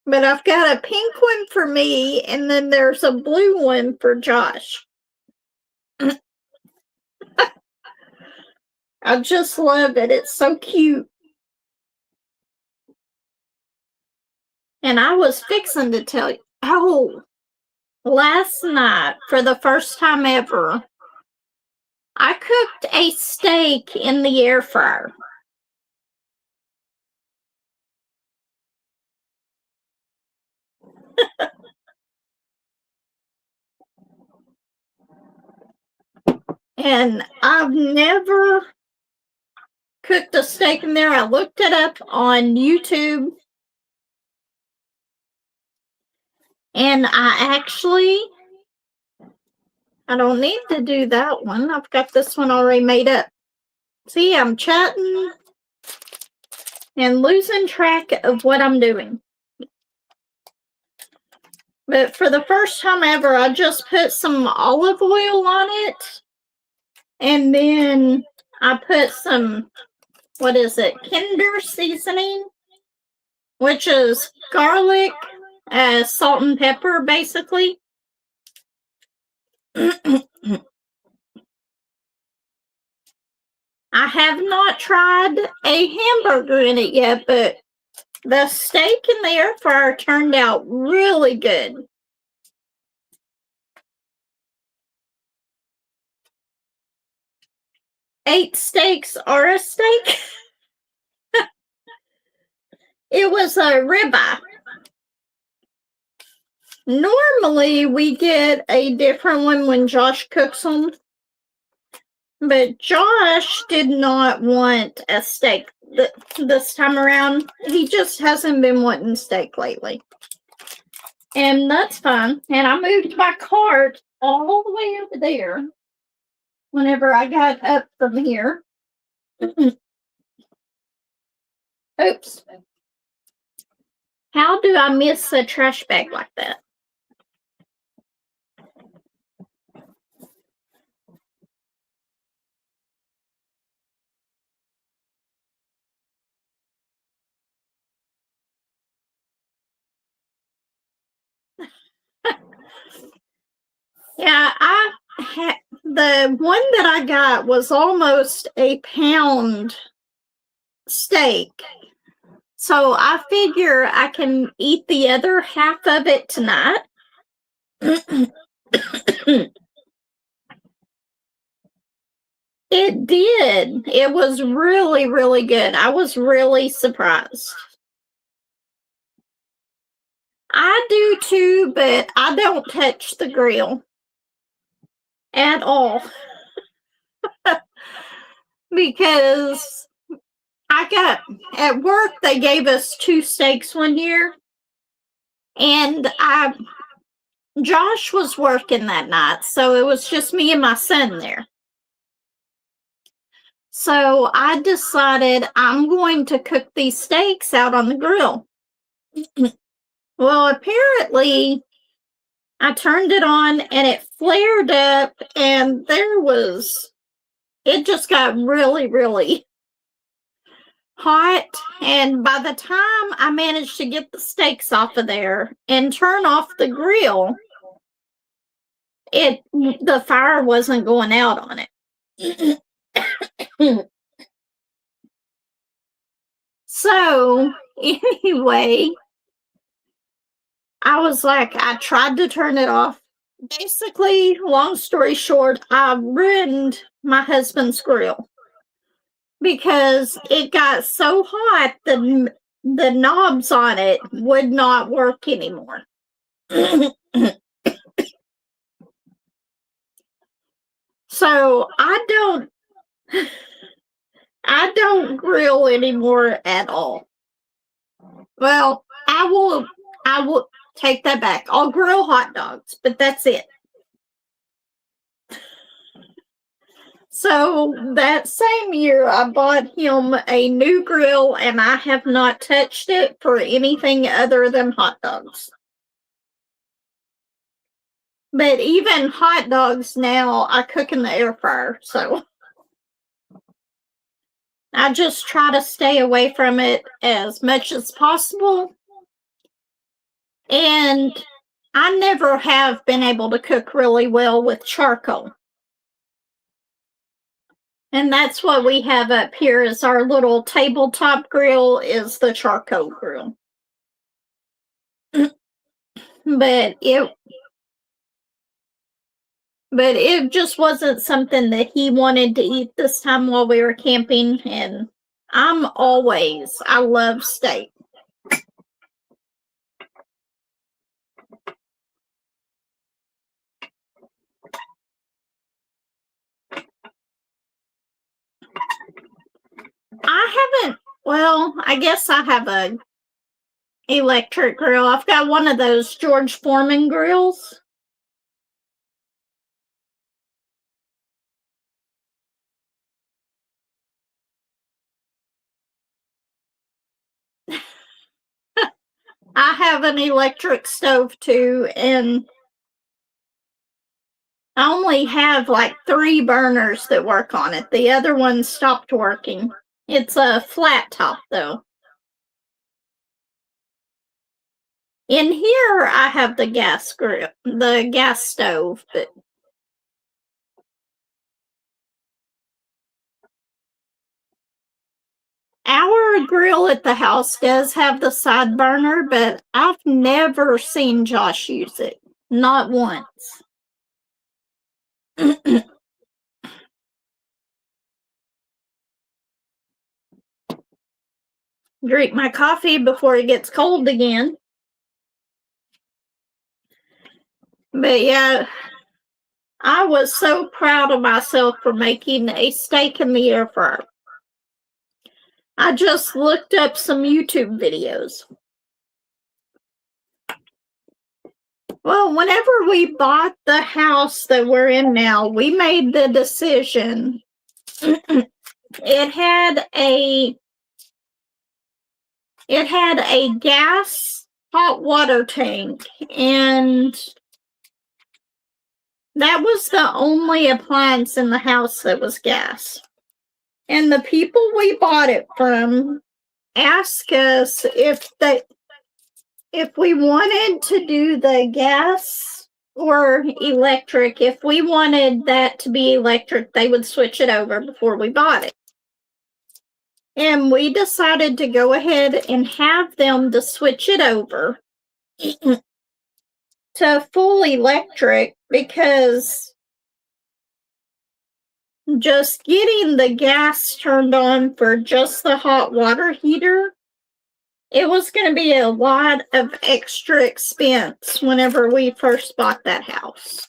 But I've got a pink one for me, and then there's a blue one for Josh. I just love it. It's so cute. And I was fixing to tell you, last night, for the first time ever, I cooked a steak in the air fryer. And I've never cooked a steak in there. I looked it up on YouTube. And I don't need to do that one. I've got this one already made up. See, I'm chatting and losing track of what I'm doing. But for the first time ever, I just put some olive oil on it. And then I put some, what is it, Kinder seasoning, which is garlic, salt and pepper, basically. I have not tried a hamburger in it yet, but the steak in the air fryer turned out really good. Eight steaks are a steak. It was a ribeye. Normally, we get a different one when Josh cooks them. But Josh did not want a steak this time around. He just hasn't been wanting steak lately. And that's fine. And I moved my cart all the way over there whenever I got up from here. Oops. How do I miss a trash bag like that? Yeah, the one that I got was almost a pound steak. So I figure I can eat the other half of it tonight. It did. It was really, really good. I was really surprised. I do too, but I don't touch the grill at all. Because at work, they gave us 2 steaks one year. And Josh was working that night, so it was just me and my son there. So I decided I'm going to cook these steaks out on the grill. Well, apparently I turned it on and it flared up, and it just got really, really hot. And by the time I managed to get the steaks off of there and turn off the grill, the fire wasn't going out on it. So anyway, I was like, I tried to turn it off. Basically, long story short, I ruined my husband's grill because it got so hot the knobs on it would not work anymore. So I don't grill anymore at all. Well, I will take that back. I'll grill hot dogs, but that's it. So that same year, I bought him a new grill, and I have not touched it for anything other than hot dogs. But even hot dogs now, I cook in the air fryer, so I just try to stay away from it as much as possible. And I never have been able to cook really well with charcoal. And that's what we have up here is our little tabletop grill is the charcoal grill. But it just wasn't something that he wanted to eat this time while we were camping. And I love steak. I guess I have a electric grill. I've got one of those George Foreman grills. I have an electric stove too, and I only have like 3 burners that work on it. The other one stopped working. It's a flat top though. In here, I have the gas stove, but our grill at the house does have the side burner, but I've never seen Josh use it. Not once. Drink my coffee before it gets cold again. But yeah, I was so proud of myself for making a steak in the air fryer. I just looked up some YouTube videos. Well, whenever we bought the house that we're in now, we made the decision. It had a gas hot water tank, and that was the only appliance in the house that was gas. And the people we bought it from asked us if we wanted to do the gas or electric. If we wanted that to be electric, they would switch it over before we bought it. And we decided to go ahead and have them to switch it over to full electric, because just getting the gas turned on for just the hot water heater, it was going to be a lot of extra expense whenever we first bought that house.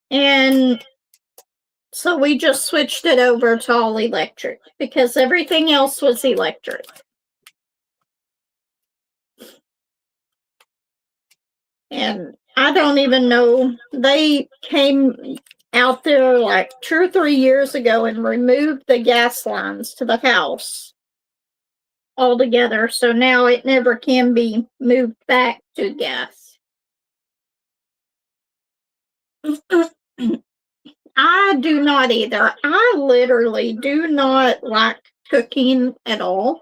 And so we just switched it over to all electric because everything else was electric. And I don't even know, they came out there like 2 or 3 years ago and removed the gas lines to the house altogether. So now it never can be moved back to gas. I do not either. I literally do not like cooking at all.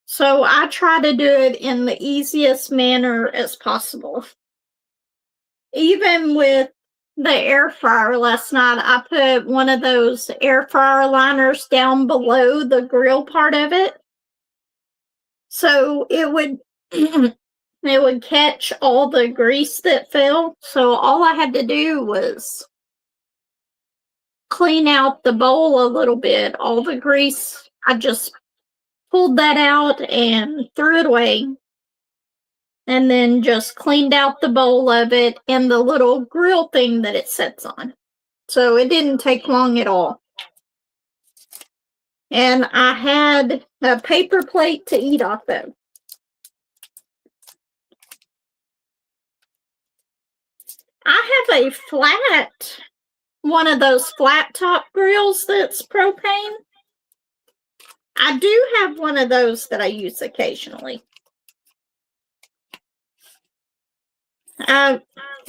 So I try to do it in the easiest manner as possible. Even with the air fryer last night, I put one of those air fryer liners down below the grill part of it. So it would it would catch all the grease that fell. So all I had to do was clean out the bowl a little bit. All the grease, I just pulled that out and threw it away. And then just cleaned out the bowl of it and the little grill thing that it sits on. So it didn't take long at all. And I had a paper plate to eat off of. I have a flat, one of those flat top grills that's propane. I do have one of those that I use occasionally. I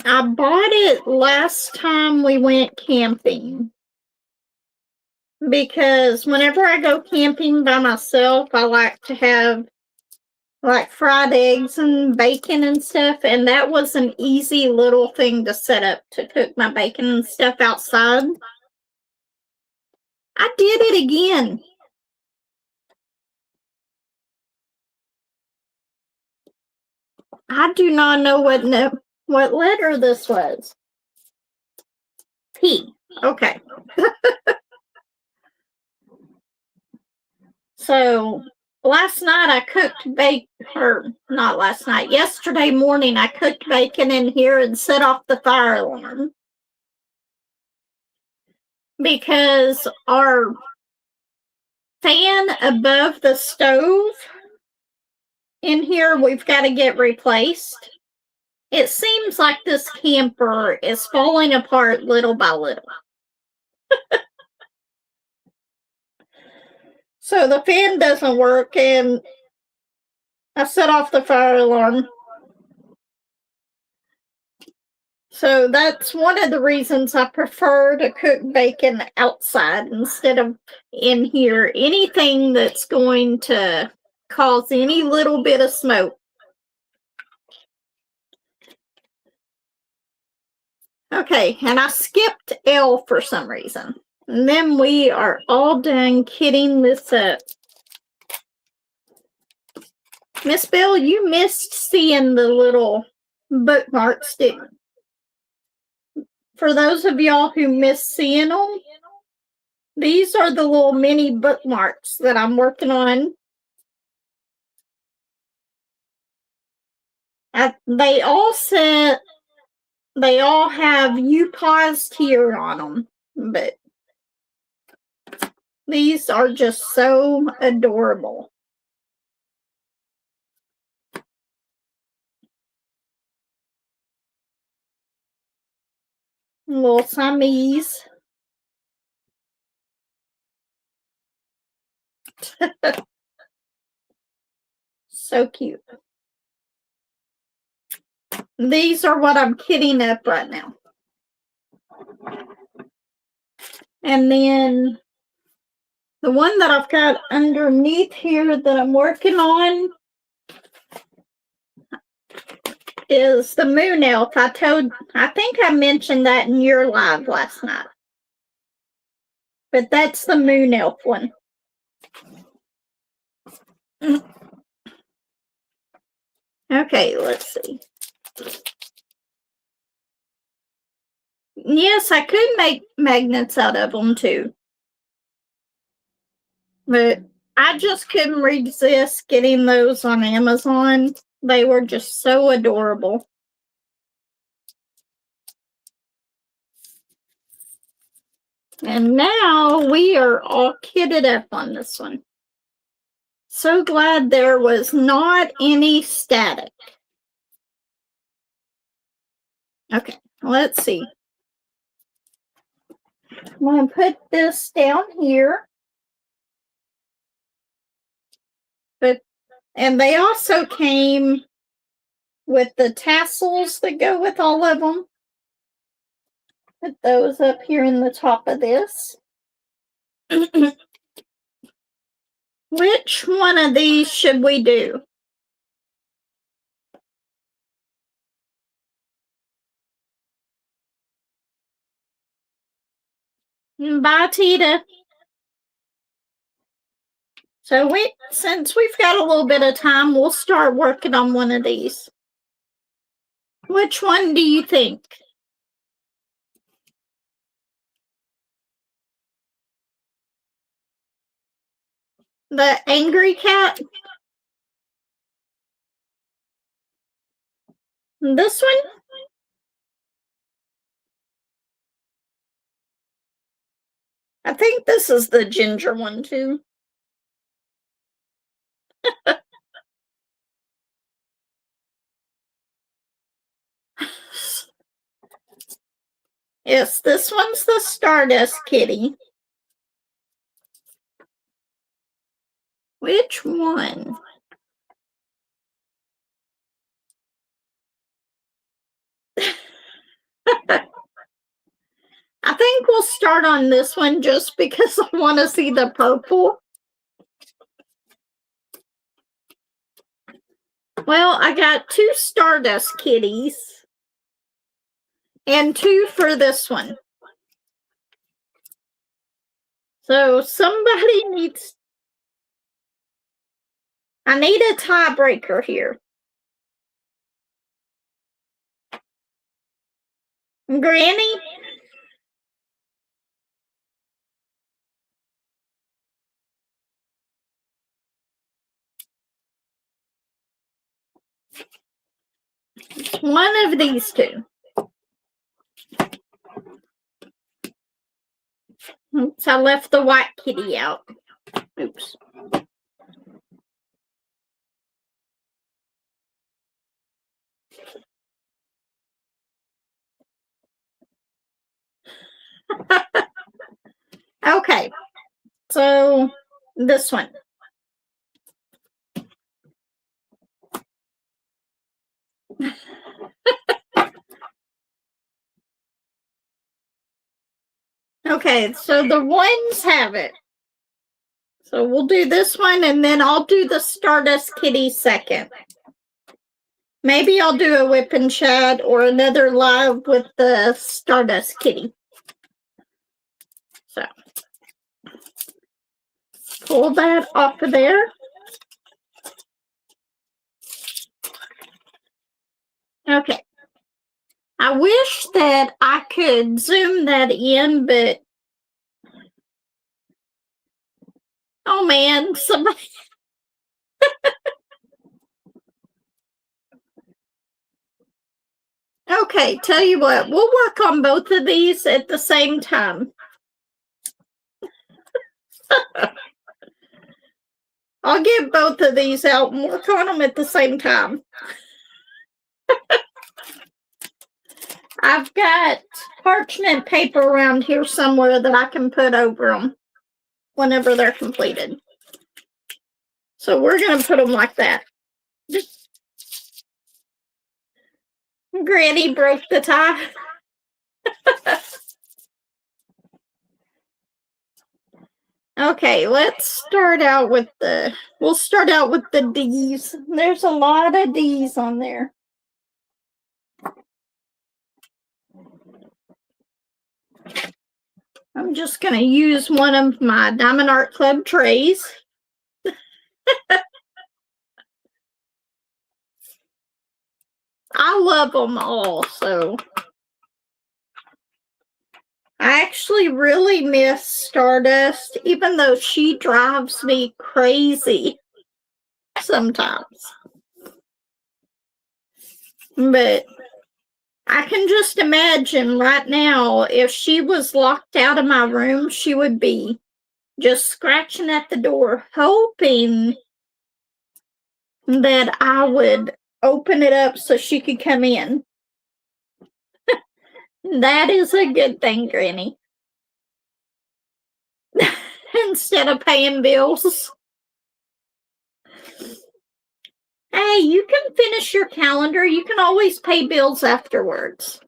bought it last time we went camping, because whenever I go camping by myself, I like to have like fried eggs and bacon and stuff, and that was an easy little thing to set up to cook my bacon and stuff outside. I did it again. I do not know what letter this was. P. Okay. So last night I cooked bacon, or not last night, yesterday morning I cooked bacon in here and set off the fire alarm. Because our fan above the stove in here, we've got to get replaced. It seems like this camper is falling apart little by little. So the fan doesn't work, and I set off the fire alarm. So that's one of the reasons I prefer to cook bacon outside instead of in here. Anything that's going to cause any little bit of smoke. Okay, and I skipped L for some reason. And then we are all done kitting this up. Miss Bell, you missed seeing the little bookmarks, didn't you? For those of y'all who missed seeing them, these are the little mini bookmarks that I'm working on. They all have "you paused here" on them, but these are just so adorable. Little Siamese. So cute. These are what I'm kitting up right now. And then the one that I've got underneath here that I'm working on, is the Moon Elf. I think I mentioned that in your live last night. But that's the Moon Elf one. Okay, let's see. Yes, I could make magnets out of them too. But I just couldn't resist getting those on Amazon. They were just so adorable. And now we are all kitted up on this one. So glad there was not any static. Okay, let's see. I'm going to put this down here. And they also came with the tassels that go with all of them. Put those up here in the top of this. Which one of these should we do? Bye, Tita. So since we've got a little bit of time, we'll start working on one of these. Which one do you think? The angry cat? This one? I think this is the ginger one too. Yes, this one's the Stardust Kitty. Which one? I think we'll start on this one just because I want to see the purple. Well, I got 2 Stardust Kitties and 2 for this one. So somebody needs... I need a tiebreaker here. Granny? One of these two. Oops, I left the white kitty out. Oops. Okay, so this one. Okay, so the ones have it. So we'll do this one, and then I'll do the Stardust Kitty second. Maybe I'll do a whip and chat or another live with the Stardust Kitty. So pull that off of there. Okay. I wish that I could zoom that in, but oh man, somebody. Okay, tell you what, we'll work on both of these at the same time. I'll get both of these out and work on them at the same time. I've got parchment paper around here somewhere that I can put over them whenever they're completed. So we're going to put them like that. Granny broke the tie. Okay, let's start out with we'll start out with the D's. There's a lot of D's on there. I'm just going to use one of my Diamond Art Club trays. I love them all, so I actually really miss Stardust, even though she drives me crazy sometimes. But I can just imagine right now, if she was locked out of my room, she would be just scratching at the door, hoping that I would open it up so she could come in. That is a good thing, Granny. Instead of paying bills. Hey, you can finish your calendar. You can always pay bills afterwards.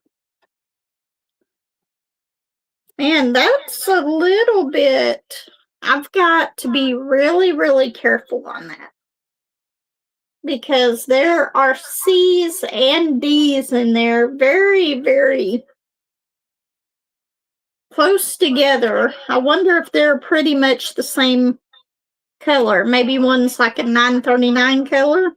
And that's a little bit, I've got to be really, really careful on that. Because there are C's and D's in there, very, very close together. I wonder if they're pretty much the same color. Maybe one's like a 939 color.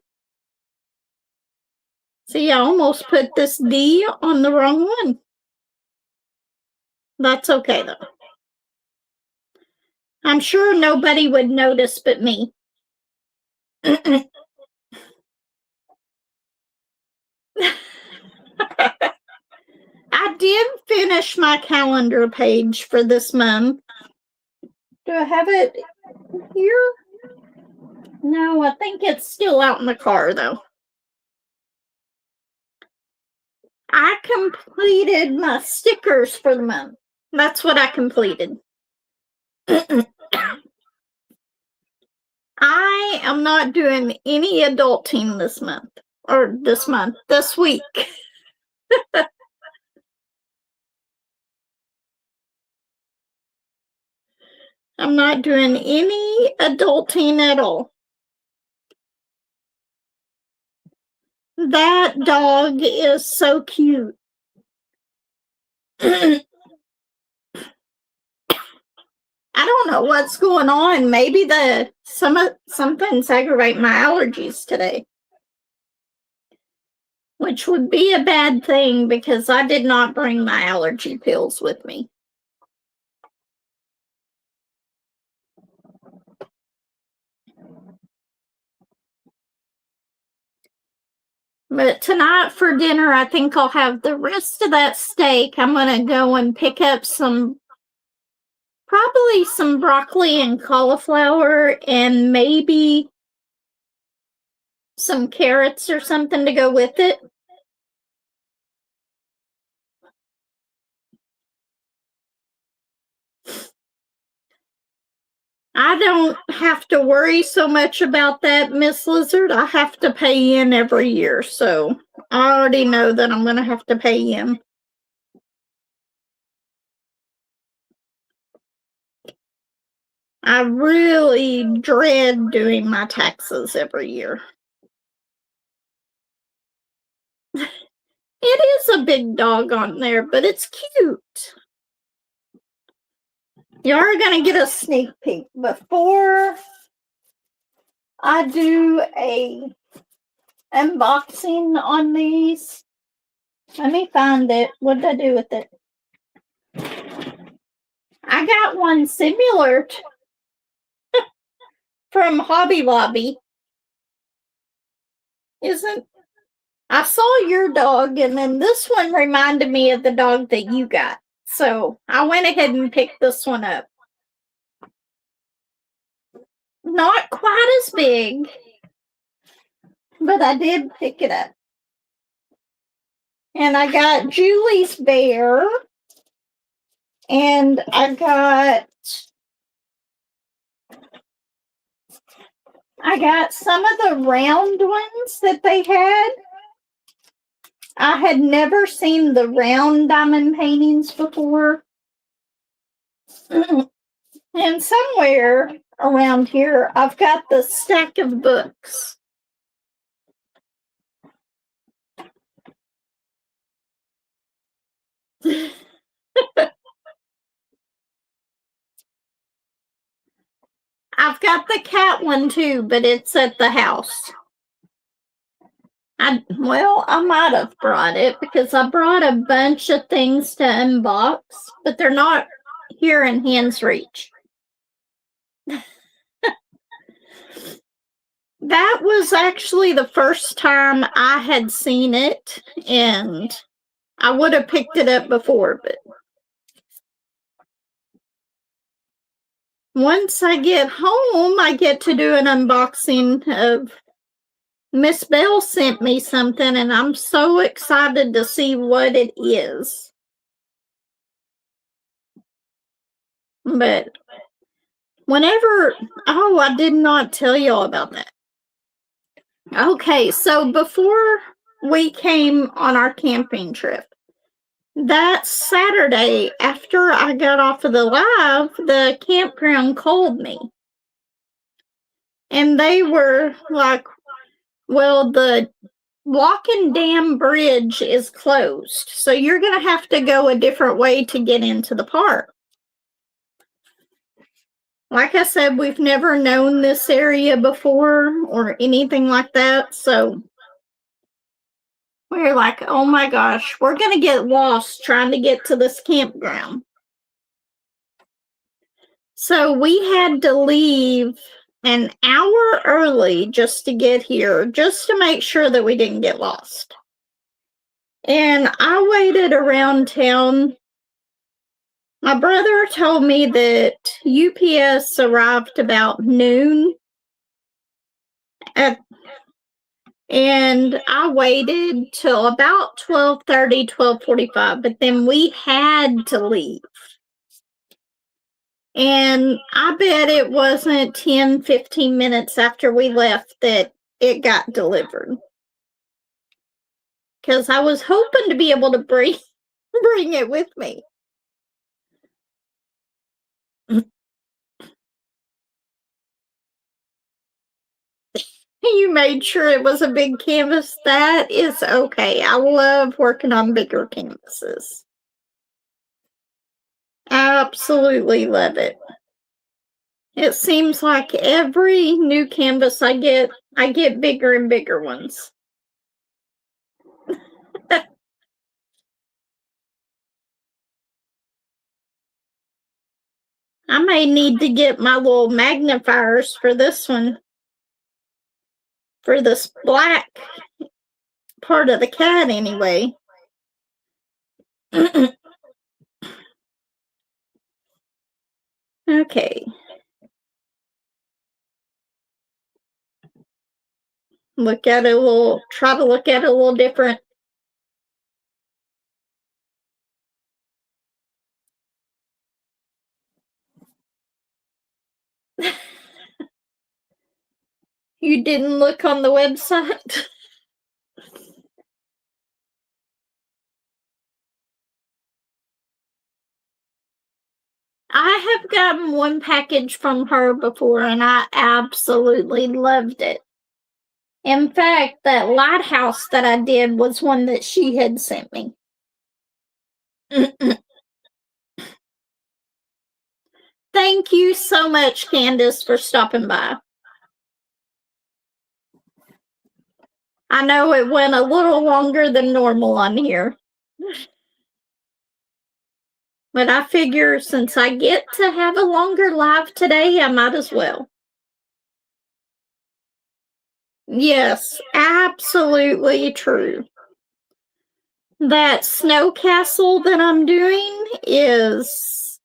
See, I almost put this D on the wrong one. That's okay, though. I'm sure nobody would notice but me. I did finish my calendar page for this month. Do I have it here? No, I think it's still out in the car, though. I completed my stickers for the month. That's what I completed. I am not doing any adulting this month. Or this week. I'm not doing any adulting at all. That dog is so cute. I don't know what's going on. Maybe something's aggravating my allergies today. Which would be a bad thing because I did not bring my allergy pills with me. But tonight for dinner, I think I'll have the rest of that steak. I'm going to go and pick up probably some broccoli and cauliflower and maybe some carrots or something to go with it. I don't have to worry so much about that, Miss Lizard. I have to pay in every year, so I already know that I'm going to have to pay in. I really dread doing my taxes every year. It is a big dog on there, but it's cute. You are going to get a sneak peek before I do a unboxing on these. Let me find it. What did I do with it? I got one similar from Hobby Lobby. I saw your dog, and then this one reminded me of the dog that you got. So I went ahead and picked this one up. Not quite as big, but I did pick it up. And I got Julie's bear, and I got some of the round ones that they had. I had never seen the round diamond paintings before. And somewhere around here, I've got the stack of books. I've got the cat one too, but it's at the house. I might have brought it because I brought a bunch of things to unbox, but they're not here in hand's reach. That was actually the first time I had seen it, and I would have picked it up before, but once I get home, I get to do an unboxing of Miss Bell sent me something, and I'm so excited to see what it is. But I did not tell y'all about that. Okay, so before we came on our camping trip, that Saturday after I got off of the live, the campground called me. And they were like, well, the Lock and Dam Bridge is closed, so you're going to have to go a different way to get into the park. Like I said, we've never known this area before or anything like that, so we're like, oh my gosh, we're going to get lost trying to get to this campground. So we had to leave an hour early just to get here, just to make sure that we didn't get lost. And I waited around town. My brother told me that UPS arrived about noon, and I waited till about 12:30, 12:45, but then we had to leave. And I bet it wasn't 10, 15 minutes after we left that it got delivered. Because I was hoping to be able to bring it with me. You made sure it was a big canvas. That is okay. I love working on bigger canvases. I absolutely love it. It seems like every new canvas I get bigger and bigger ones. I may need to get my little magnifiers for this one. For this black part of the cat, anyway. Okay. Try to look at it a little different. You didn't look on the website? I have gotten one package from her before, and I absolutely loved it. In fact, that lighthouse that I did was one that she had sent me. Thank you so much, Candace, for stopping by. I know it went a little longer than normal on here. But I figure since I get to have a longer live today, I might as well. Yes, absolutely true. That snow castle that I'm doing is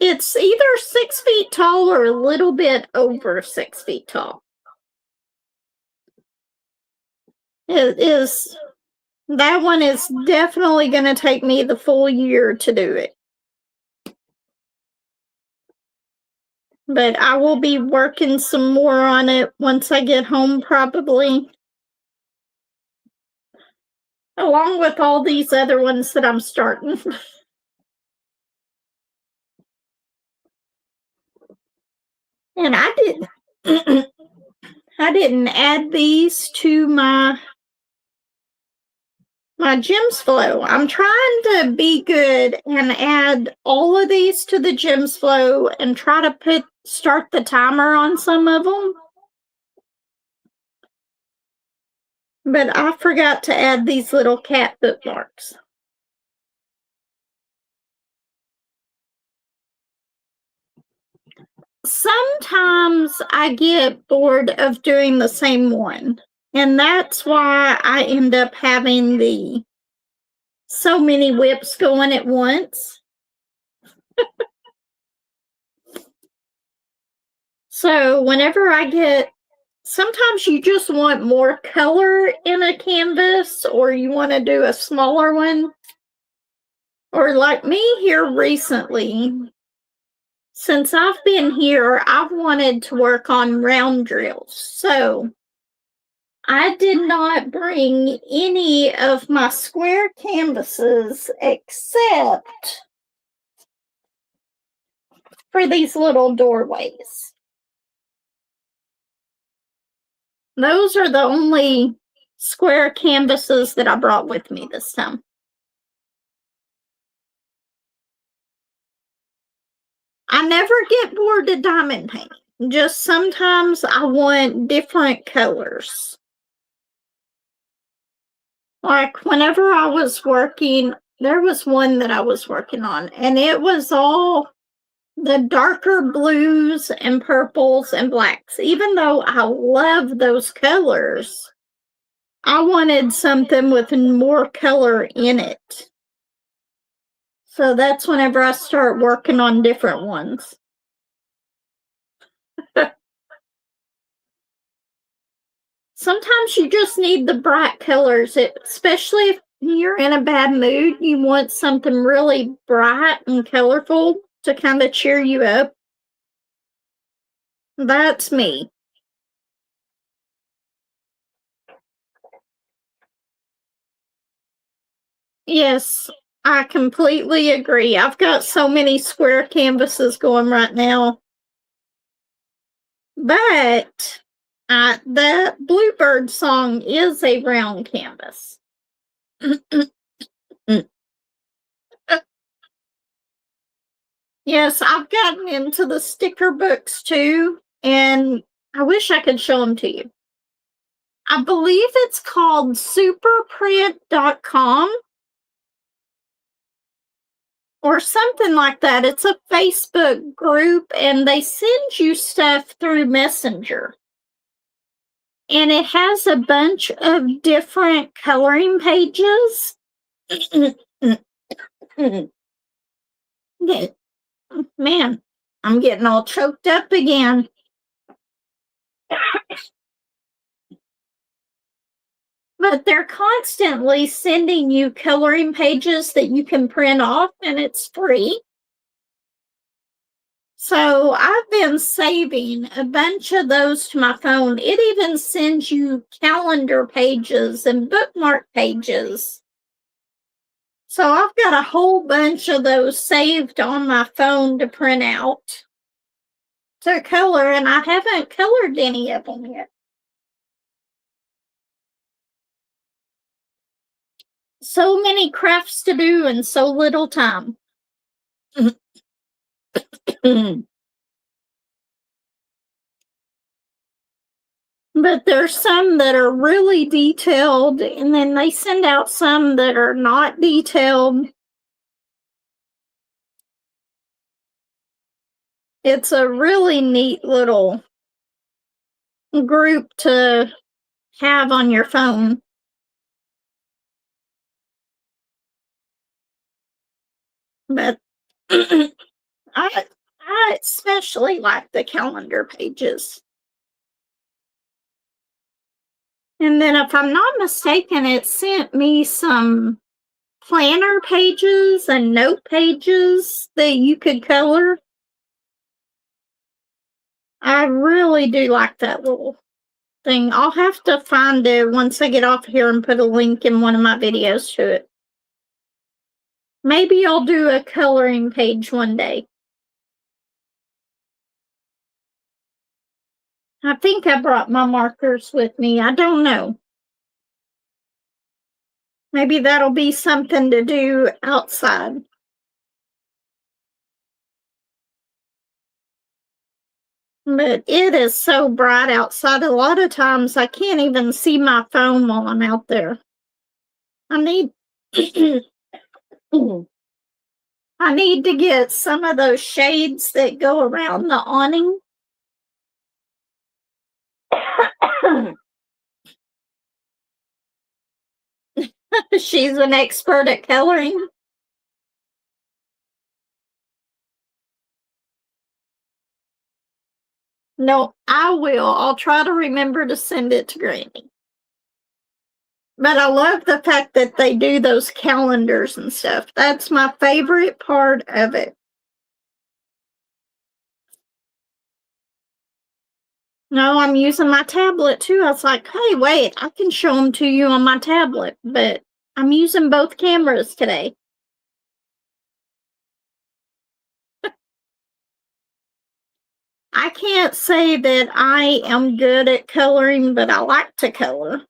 it's either 6 feet tall or a little bit over 6 feet tall. That one is definitely going to take me the full year to do it. But I will be working some more on it once I get home, probably. Along with all these other ones that I'm starting. And I didn't add these to my my gems flow. I'm trying to be good and add all of these to the gems flow and try to start the timer on some of them. But I forgot to add these little cat bookmarks. Sometimes I get bored of doing the same one. And that's why I end up having so many whips going at once. So whenever sometimes you just want more color in a canvas, or you want to do a smaller one. Or like me here recently, since I've been here, I've wanted to work on round drills. So I did not bring any of my square canvases except for these little doorways. Those are the only square canvases that I brought with me this time. I never get bored of diamond painting. Just sometimes I want different colors. Like whenever I was working, there was one that I was working on, and it was all the darker blues and purples and blacks. Even though I love those colors, I wanted something with more color in it. So that's whenever I start working on different ones. Sometimes you just need the bright colors, especially if you're in a bad mood. You want something really bright and colorful to kind of cheer you up. That's me. Yes, I completely agree. I've got so many square canvases going right now. But the Bluebird song is a round canvas. Yes, I've gotten into the sticker books too, and I wish I could show them to you. I believe it's called superprint.com or something like that. It's a Facebook group, and they send you stuff through Messenger. And it has a bunch of different coloring pages. Man, I'm getting all choked up again. But they're constantly sending you coloring pages that you can print off, and it's free. So I've been saving a bunch of those to my phone. It even sends you calendar pages and bookmark pages. So I've got a whole bunch of those saved on my phone to print out to color, and I haven't colored any of them yet. So many crafts to do and so little time. But there's some that are really detailed, and then they send out some that are not detailed. It's a really neat little group to have on your phone. But I especially like the calendar pages. And then if I'm not mistaken, it sent me some planner pages and note pages that you could color. I really do like that little thing. I'll have to find it once I get off here and put a link in one of my videos to it. Maybe I'll do a coloring page one day. I think I brought my markers with me. I don't know. Maybe that'll be something to do outside. But it is so bright outside. A lot of times I can't even see my phone while I'm out there. I need I need to get some of those shades that go around the awning. She's an expert at coloring. No, I will. I'll try to remember to send it to Granny. But I love the fact that they do those calendars and stuff. That's my favorite part of it. No, I'm using my tablet too. I was like, hey, wait, I can show them to you on my tablet, but I'm using both cameras today. I can't say that I am good at coloring, but I like to color.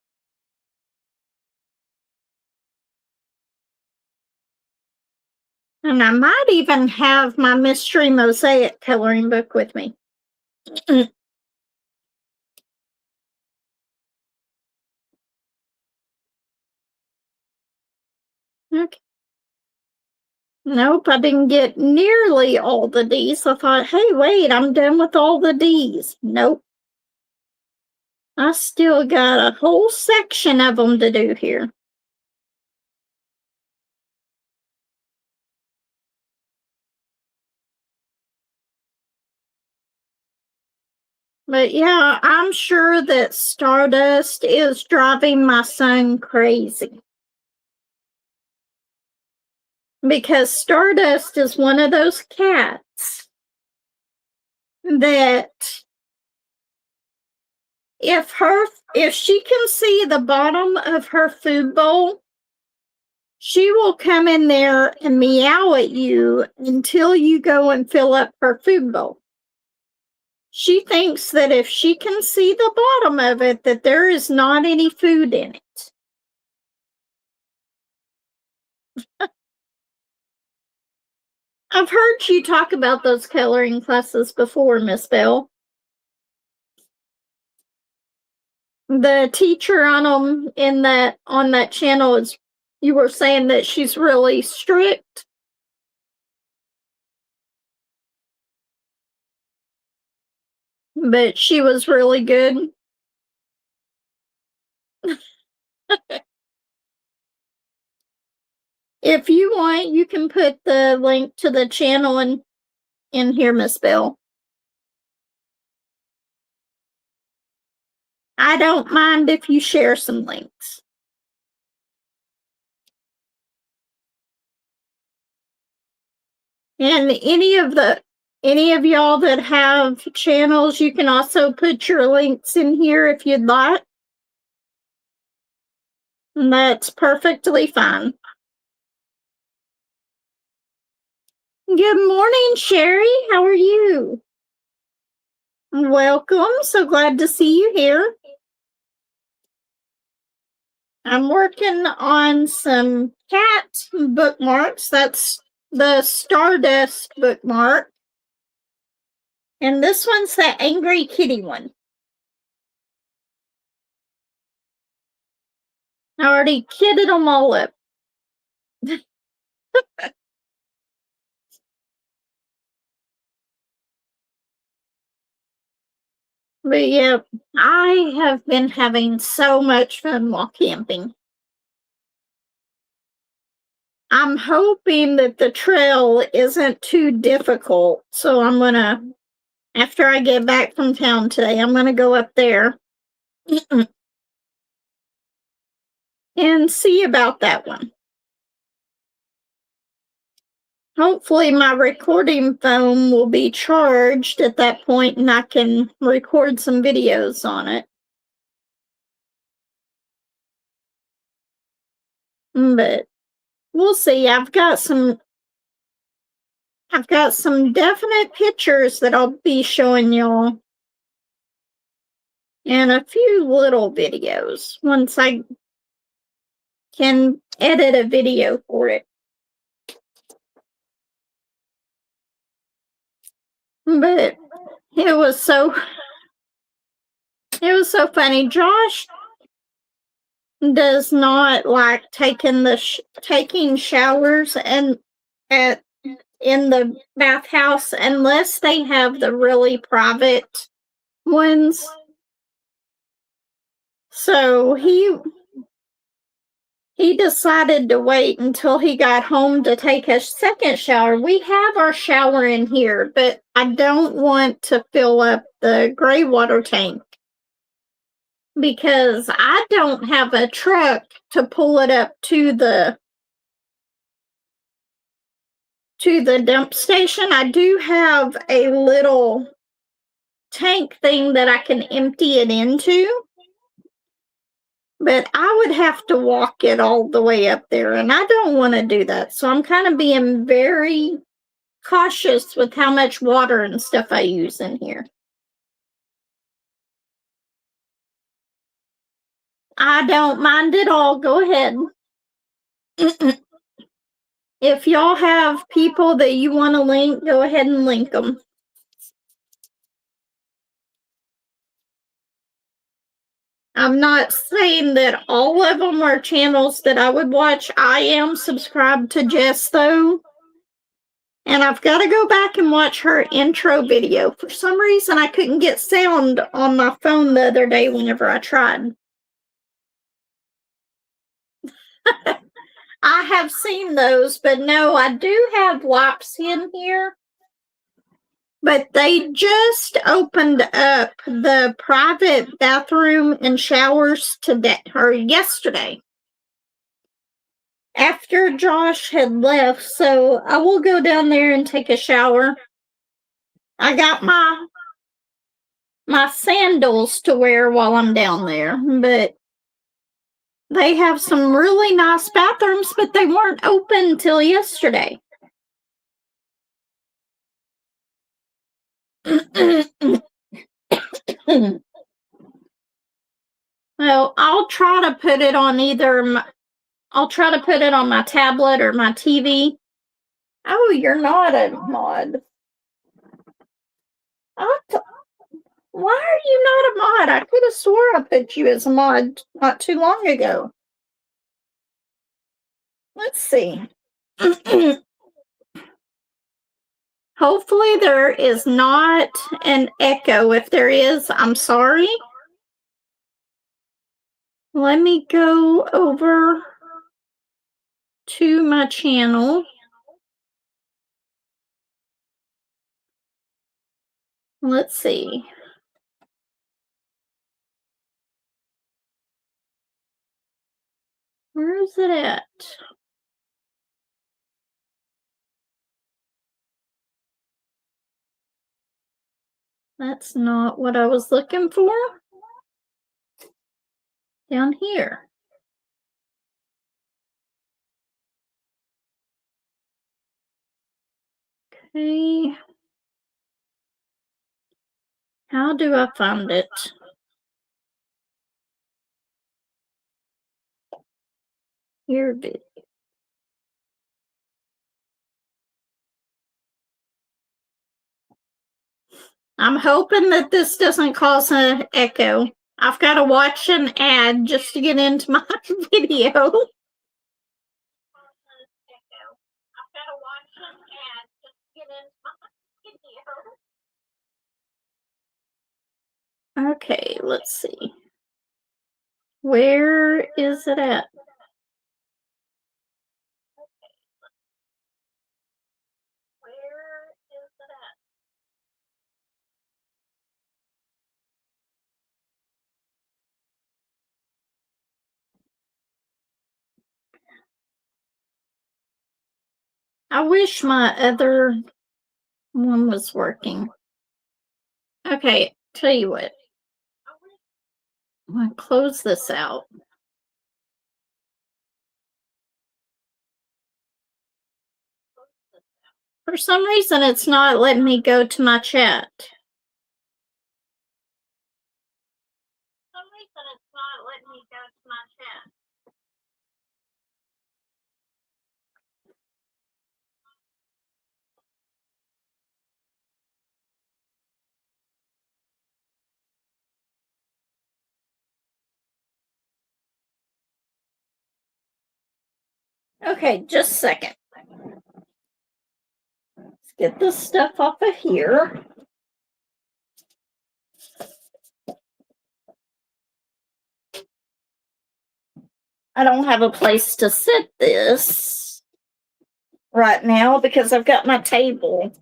And I might even have my mystery mosaic coloring book with me. Okay. Nope, I didn't get nearly all the D's. I thought, hey, wait, I'm done with all the D's. Nope. I still got a whole section of them to do here. But yeah, I'm sure that Stardust is driving my son crazy. Because Stardust is one of those cats that if she can see the bottom of her food bowl, she will come in there and meow at you until you go and fill up her food bowl. She thinks that if she can see the bottom of it, that there is not any food in it. I've heard you talk about those coloring classes before, Miss Bell. The teacher on them on that channel is, you were saying that she's really strict. But she was really good. If you want, you can put the link to the channel in here, Miss Bell. I don't mind if you share some links. And any of y'all that have channels, you can also put your links in here if you'd like. And that's perfectly fine. Good morning, Sherry. How are you? Welcome. So glad to see you here. I'm working on some cat bookmarks. That's the Stardust bookmark. And this one's the Angry Kitty one. I already kitted them all up. But yeah, I have been having so much fun while camping. I'm hoping that the trail isn't too difficult. So I'm gonna, after I get back from town today, I'm gonna go up there and see about that one. Hopefully my recording phone will be charged at that point and I can record some videos on it. But we'll see. I've got some definite pictures that I'll be showing y'all. And a few little videos once I can edit a video for it. But it was so funny. Josh does not like taking showers in the bathhouse unless they have the really private ones. So he decided to wait until he got home to take a second shower. We have our shower in here, but I don't want to fill up the gray water tank because I don't have a truck to pull it up to the dump station. I do have a little tank thing that I can empty it into, but I would have to walk it all the way up there, and I don't want to do that. So I'm kind of being very cautious with how much water and stuff I use in here. I don't mind at all. Go ahead. If y'all have people that you want to link, go ahead and link them. I'm not saying that all of them are channels that I would watch. I am subscribed to Jess, though. And I've got to go back and watch her intro video. For some reason, I couldn't get sound on my phone the other day whenever I tried. I have seen those, but no, I do have wipes in here. But they just opened up the private bathroom and showers today or yesterday after Josh had left. So I will go down there and take a shower. I got my sandals to wear while I'm down there, but they have some really nice bathrooms, but they weren't open till yesterday. Well, I'll try to put it on I'll try to put it on my tablet or my TV. Oh, you're not a mod. Why are you not a mod? I could have swore I put you as a mod not too long ago. Let's see. Hopefully there is not an echo. If there is, I'm sorry. Let me go over to my channel. Let's see. Where is it at? That's not what I was looking for. Down here. Okay. How do I find it? Here it is. I'm hoping that this doesn't cause an echo. I've got to watch an ad just to get into my video. Okay, let's see. Where is it at? I wish my other one was working. Okay, tell you what. I'm going to close this out. For some reason, it's not letting me go to my chat. Okay, just a second. Let's get this stuff off of here. I don't have a place to sit this right now because I've got my table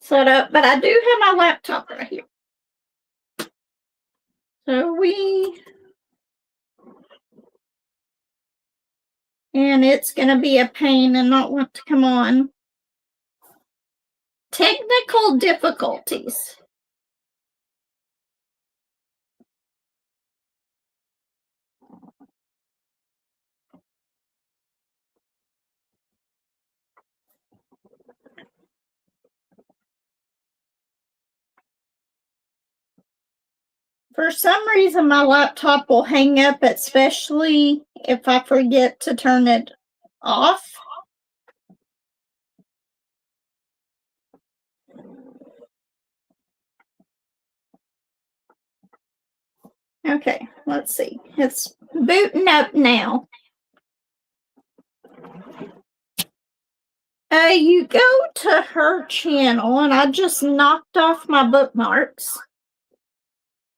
set up, but I do have my laptop right here. So and it's going to be a pain and not want to come on. Technical difficulties. For some reason, my laptop will hang up, especially if I forget to turn it off. Okay, let's see. It's booting up now. You go to her channel, and I just knocked off my bookmarks.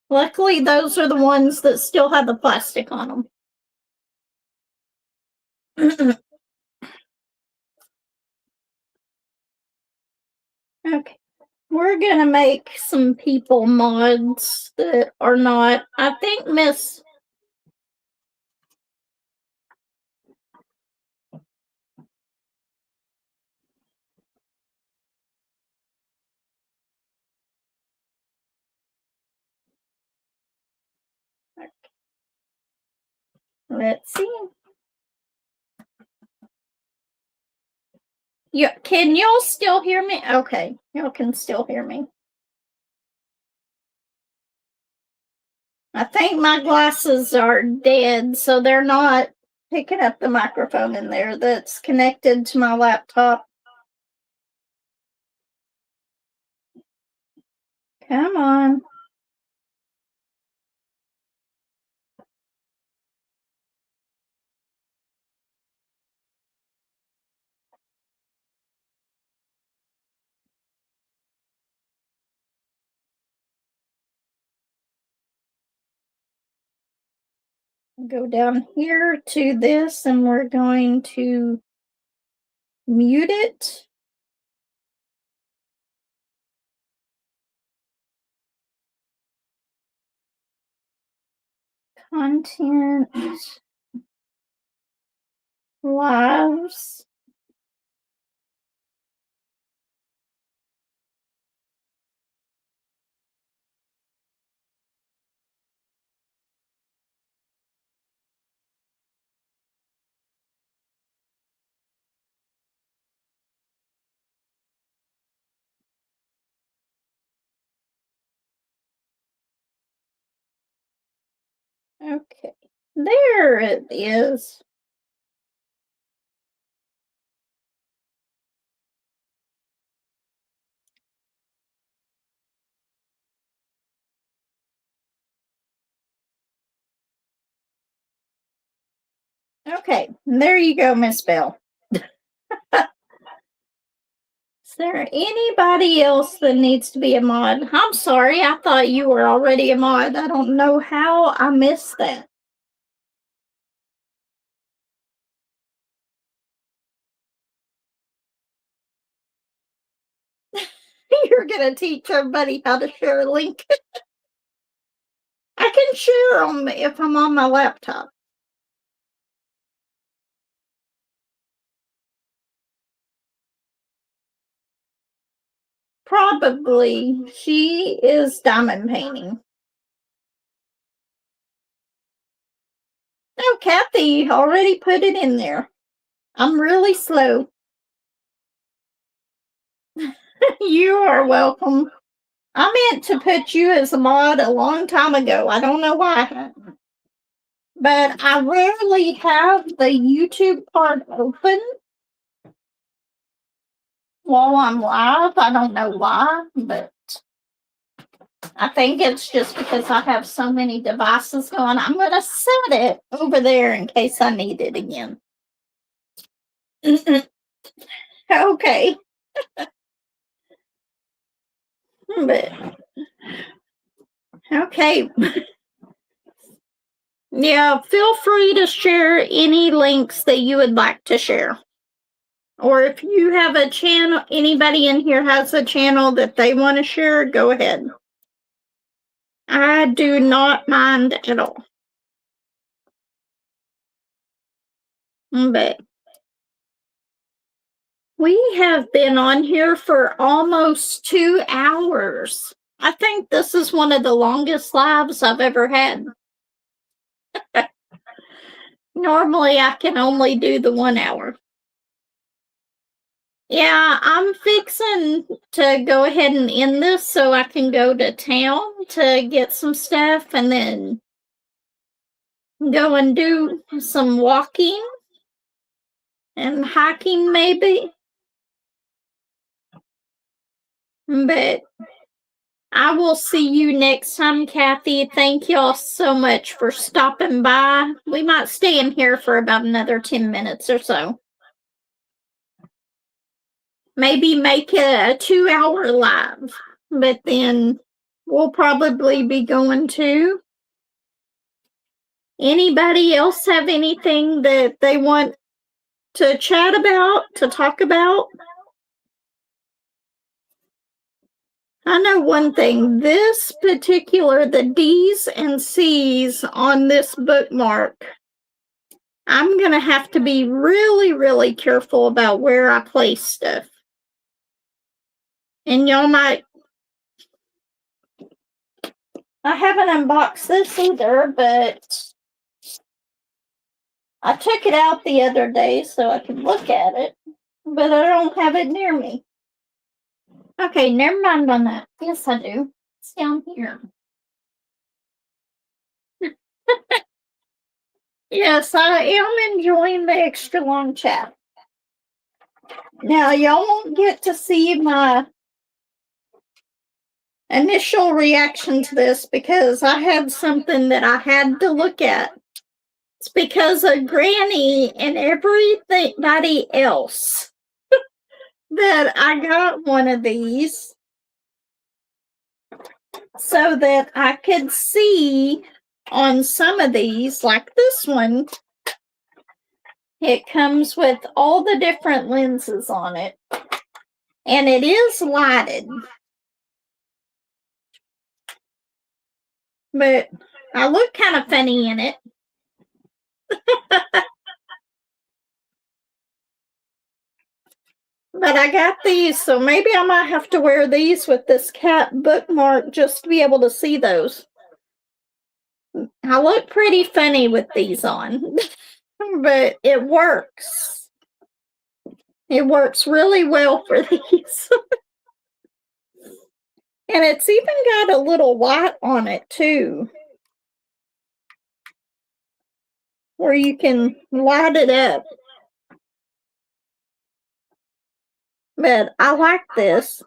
Luckily, those are the ones that still have the plastic on them. Okay. We're going to make some people mods that are not. I think Miss... Let's see. Can y'all still hear me? Okay, y'all can still hear me. I think my glasses are dead, so they're not picking up the microphone in there that's connected to my laptop. Come on. Go down here to this, and we're going to mute it. Content. Lives. Okay, there it is. Okay, there you go, Miss Bell. Is there anybody else that needs to be a mod? I'm sorry, I thought you were already a mod. I don't know how I missed that. You're going to teach everybody how to share a link. I can share them if I'm on my laptop. Probably. She is diamond painting. Oh, Kathy already put it in there. I'm really slow. You are welcome. I meant to put you as a mod a long time ago. I don't know why I hadn't. But I rarely have the YouTube part open while I'm live. I don't know why, but I think it's just because I have so many devices going. I'm going to set it over there in case I need it again. Okay. But, okay. Yeah, feel free to share any links that you would like to share. Or if you have a channel, anybody in here has a channel that they want to share, go ahead. I do not mind at all. But we have been on here for almost 2 hours. I think this is one of the longest lives I've ever had. Normally, I can only do the 1 hour. Yeah, I'm fixing to go ahead and end this so I can go to town to get some stuff and then go and do some walking and hiking maybe. But I will see you next time, Kathy. Thank y'all so much for stopping by. We might stay in here for about another 10 minutes or so. Maybe make it a 2-hour live, but then we'll probably be going to. Anybody else have anything that they want to chat about, to talk about? I know one thing, this particular, the D's and C's on this bookmark, I'm going to have to be really, really careful about where I place stuff. And y'all might, I haven't unboxed this either, but I took it out the other day so I could look at it, but I don't have it near me. Okay, never mind on that. Yes, I do. It's down here. Yes, I am enjoying the extra long chat. Now, y'all won't get to see my initial reaction to this because I had something that I had to look at. It's because of Granny and everybody else that I got one of these so that I could see on some of these, like this one, it comes with all the different lenses on it. And it is lighted. But I look kind of funny in it. But I got these, so maybe I might have to wear these with this cat bookmark just to be able to see those. I look pretty funny with these on, but it works. It works really well for these. And it's even got a little light on it too, where you can light it up. But I like this.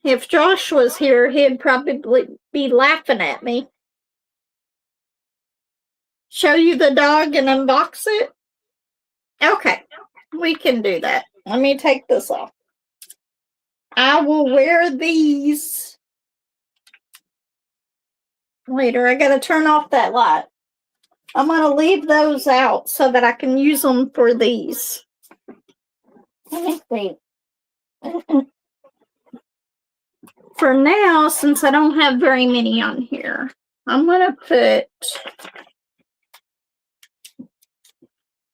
If Josh was here, he'd probably be laughing at me. Show you the dog and unbox it? Okay, we can do that. Let me take this off. I will wear these later. I gotta turn off that light. I'm gonna leave those out so that I can use them for these. Let me see. For now, since I don't have very many on here, I'm gonna put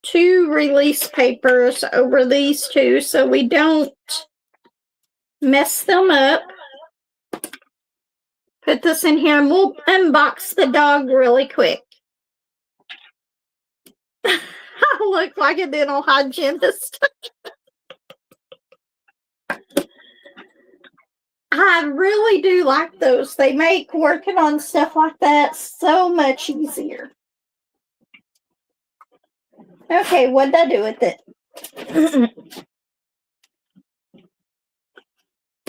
2 release papers over these 2 so we don't mess them up. Put this in here and we'll unbox the dog really quick. I look like a dental hygienist. I really do like those. They make working on stuff like that so much easier. Okay, what did I do with it?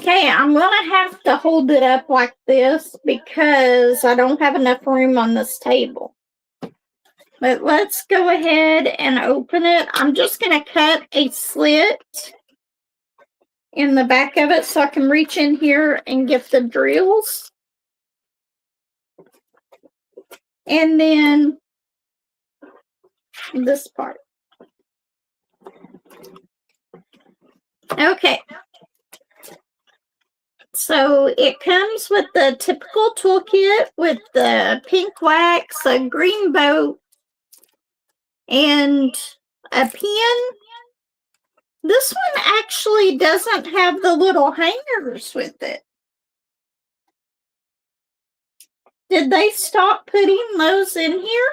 Okay, I'm going to have to hold it up like this because I don't have enough room on this table. But let's go ahead and open it. I'm just going to cut a slit in the back of it so I can reach in here and get the drills. And then this part. Okay. So it comes with the typical toolkit with the pink wax, a green bow, and a pen. This one actually doesn't have the little hangers with it. Did they stop putting those in here?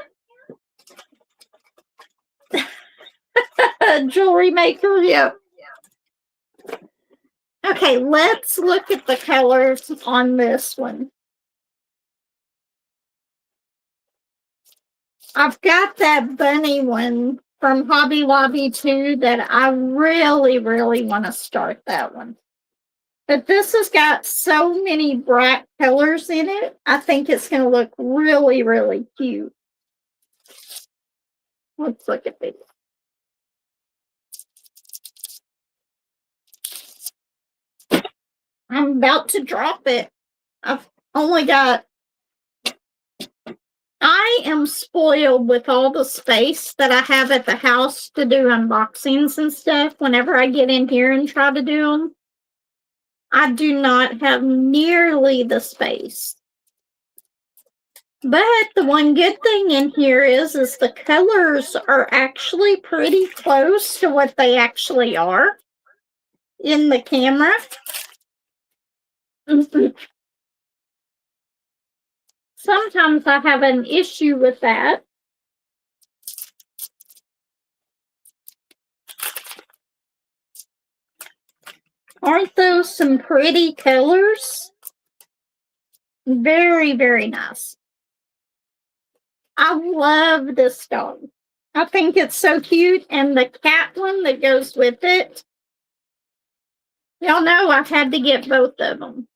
Jewelry maker, yep. Okay, let's look at the colors on this one. I've got that bunny one from Hobby Lobby too that I really, really want to start that one. But this has got so many bright colors in it. I think it's going to look really, really cute. Let's look at these. I'm about to drop it. I've only got... I am spoiled with all the space that I have at the house to do unboxings and stuff. Whenever I get in here and try to do them, I do not have nearly the space. But the one good thing in here is the colors are actually pretty close to what they actually are in the camera. Sometimes I have an issue with that. Aren't those some pretty colors? Very, very nice. I love this dog. I think it's so cute. And the cat one that goes with it. Y'all know I've had to get both of them.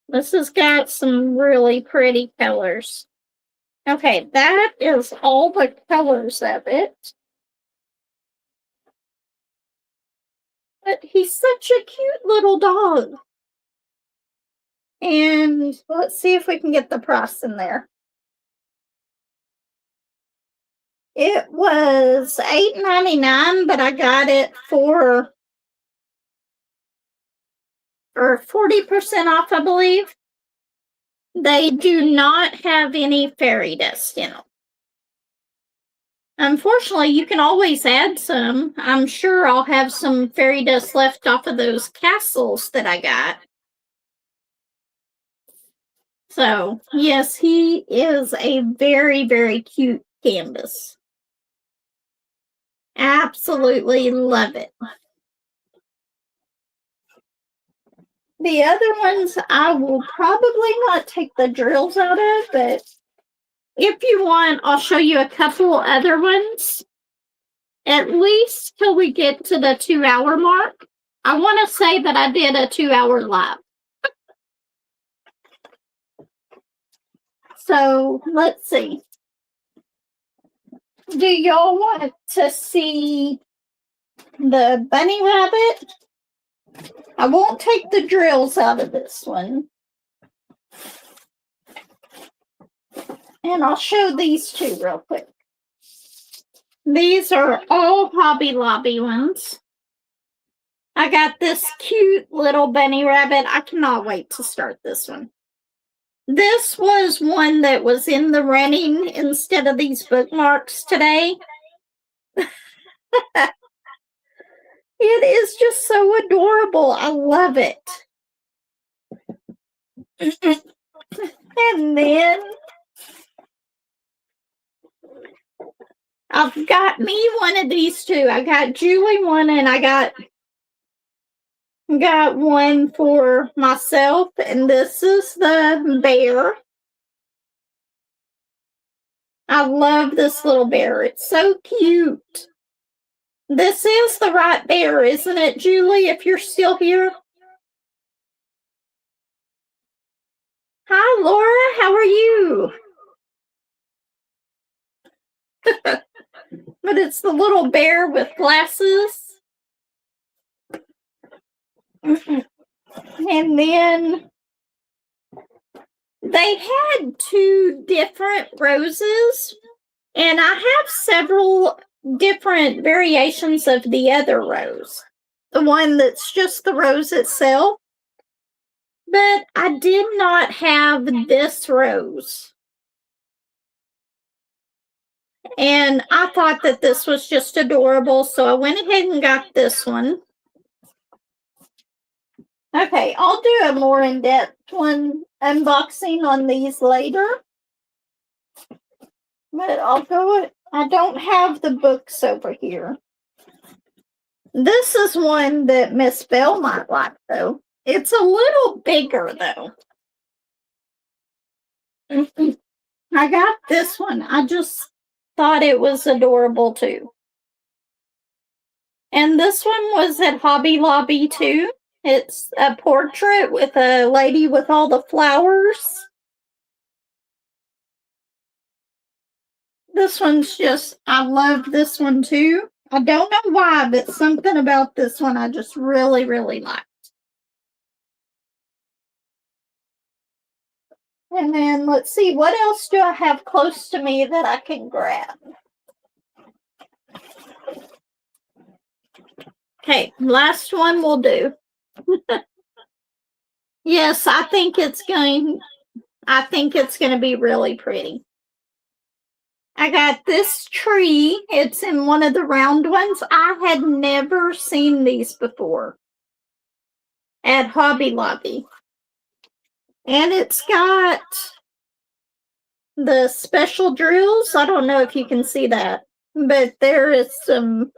This has got some really pretty colors. Okay, that is all the colors of it. But he's such a cute little dog. And let's see if we can get the price in there. It was $8.99, but I got it for 40% off, I believe. They do not have any fairy dust in them. Unfortunately, you can always add some. I'm sure I'll have some fairy dust left off of those castles that I got. So, yes, he is a very, very cute canvas. Absolutely love it. The other ones I will probably not take the drills out of, but if you want, I'll show you a couple other ones, at least till we get to the 2-hour mark. I want to say that I did a 2-hour live. So let's see. Do y'all want to see the bunny rabbit? I won't take the drills out of this one. And I'll show these two real quick. These are all Hobby Lobby ones. I got this cute little bunny rabbit. I cannot wait to start this one. This was one that was in the running instead of these bookmarks today. It is just so adorable. I love it. And then I've got me one of these two. I got Julie one and I got one for myself. And this is the bear. I love this little bear. It's so cute. This is the right bear, isn't it, Julie, if you're still here? Hi, Laura. How are you? But it's the little bear with glasses. And then they had two different roses, and I have several different variations of the other rose. The one that's just the rose itself. But I did not have this rose. And I thought that this was just adorable, so I went ahead and got this one. Okay, I'll do a more in-depth one unboxing on these later. But I'll go, I don't have the books over here. This is one that Miss Bell might like, though. It's a little bigger, though. I got this one. I just thought it was adorable, too. And this one was at Hobby Lobby, too. It's a portrait with a lady with all the flowers. This one's just, I love this one too. I don't know why, but something about this one I just really, really liked. And then let's see, what else do I have close to me that I can grab? Okay, last one will do. Yes, I think it's going to be really pretty. I got this tree. It's in one of the round ones. I had never seen these before at Hobby Lobby. And it's got the special drills. I don't know if you can see that, but there is some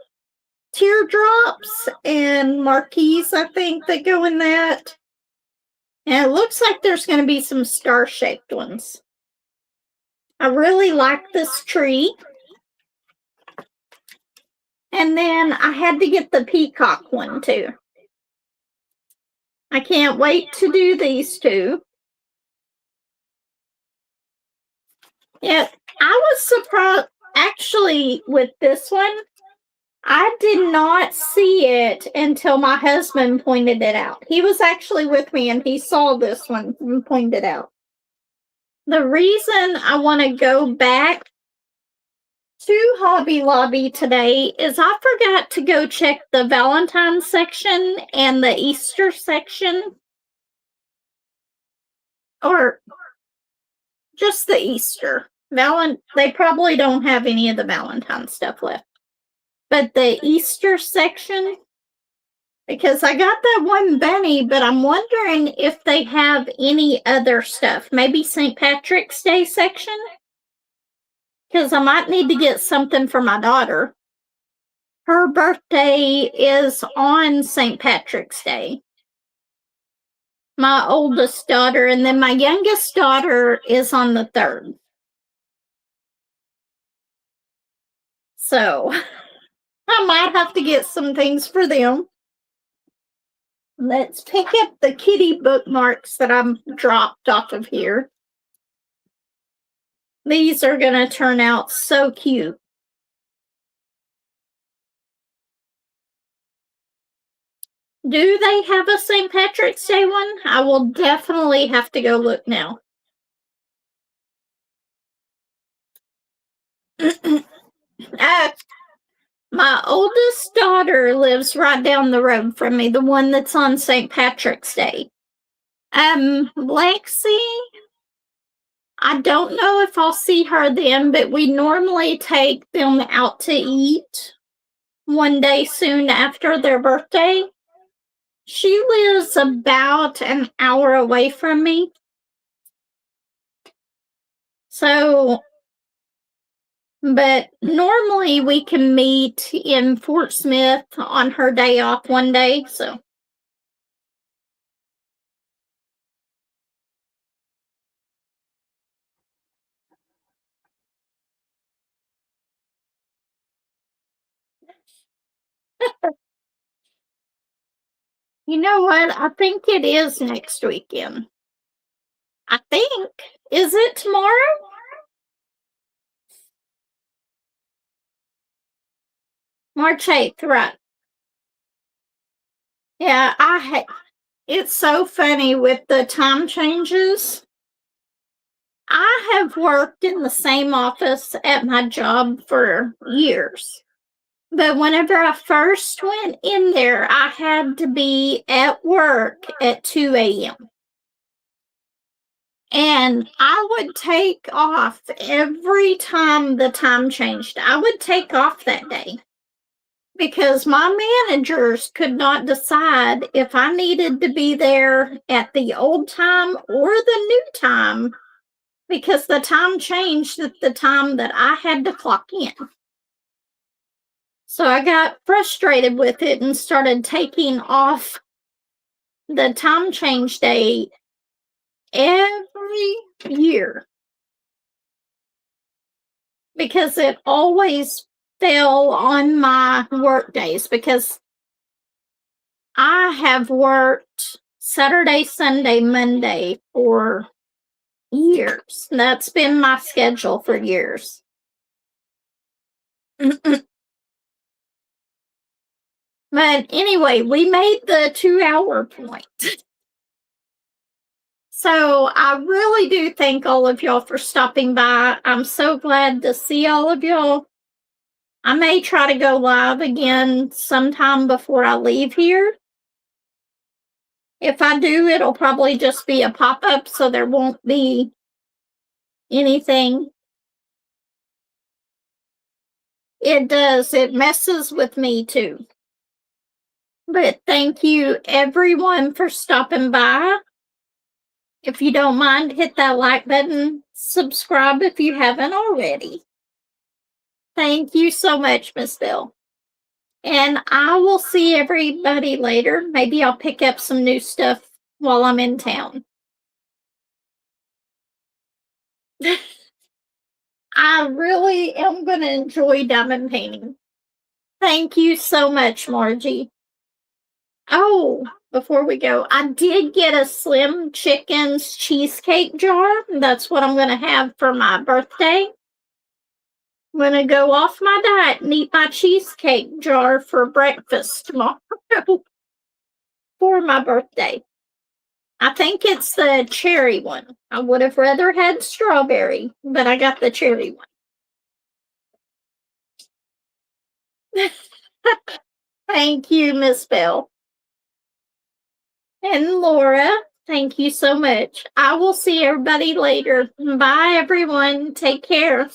teardrops and marquees, I think, that go in that. And it looks like there's going to be some star-shaped ones. I really like this tree. And then I had to get the peacock one, too. I can't wait to do these two. Yeah, I was surprised, actually, with this one. I did not see it until my husband pointed it out. He was actually with me and he saw this one and pointed it out. The reason I want to go back to Hobby Lobby today is I forgot to go check the Valentine's section and the Easter section. Or just the Easter. They probably don't have any of the Valentine stuff left. But the Easter section, because I got that one bunny, but I'm wondering if they have any other stuff. Maybe St. Patrick's Day section? Because I might need to get something for my daughter. Her birthday is on St. Patrick's Day. My oldest daughter, and then my youngest daughter is on the 3rd. So I might have to get some things for them. Let's pick up the kitty bookmarks that I'm dropped off of here. These are going to turn out so cute. Do they have a St. Patrick's Day one? I will definitely have to go look now. My oldest daughter lives right down the road from me, the one that's on St. Patrick's Day. Lexi, I don't know if I'll see her then, but we normally take them out to eat one day soon after their birthday. She lives about an hour away from me. So, but normally we can meet in Fort Smith on her day off one day, so. You know what? I think it is next weekend. I think. Is it tomorrow? March 8th, right. Yeah, it's so funny with the time changes. I have worked in the same office at my job for years. But whenever I first went in there, I had to be at work at 2 a.m. And I would take off every time the time changed. I would take off that day because my managers could not decide if I needed to be there at the old time or the new time because the time changed at the time that I had to clock in. So I got frustrated with it and started taking off the time change day every year because it always fell on my work days because I have worked Saturday, Sunday, Monday for years. That's been my schedule for years. But anyway, we made the 2-hour point. So I really do thank all of y'all for stopping by. I'm so glad to see all of y'all. I may try to go live again sometime before I leave here. If I do, it'll probably just be a pop-up, so there won't be anything. It does. It messes with me too. But thank you everyone for stopping by. If you don't mind, hit that like button. Subscribe if you haven't already. Thank you so much, Miss Bill. And I will see everybody later. Maybe I'll pick up some new stuff while I'm in town. I really am going to enjoy diamond painting. Thank you so much, Margie. Oh, before we go, I did get a Slim Chickens cheesecake jar. That's what I'm going to have for my birthday. I'm going to go off my diet and eat my cheesecake jar for breakfast tomorrow for my birthday. I think it's the cherry one. I would have rather had strawberry, but I got the cherry one. Thank you, Miss Bell. And Laura, thank you so much. I will see everybody later. Bye, everyone. Take care.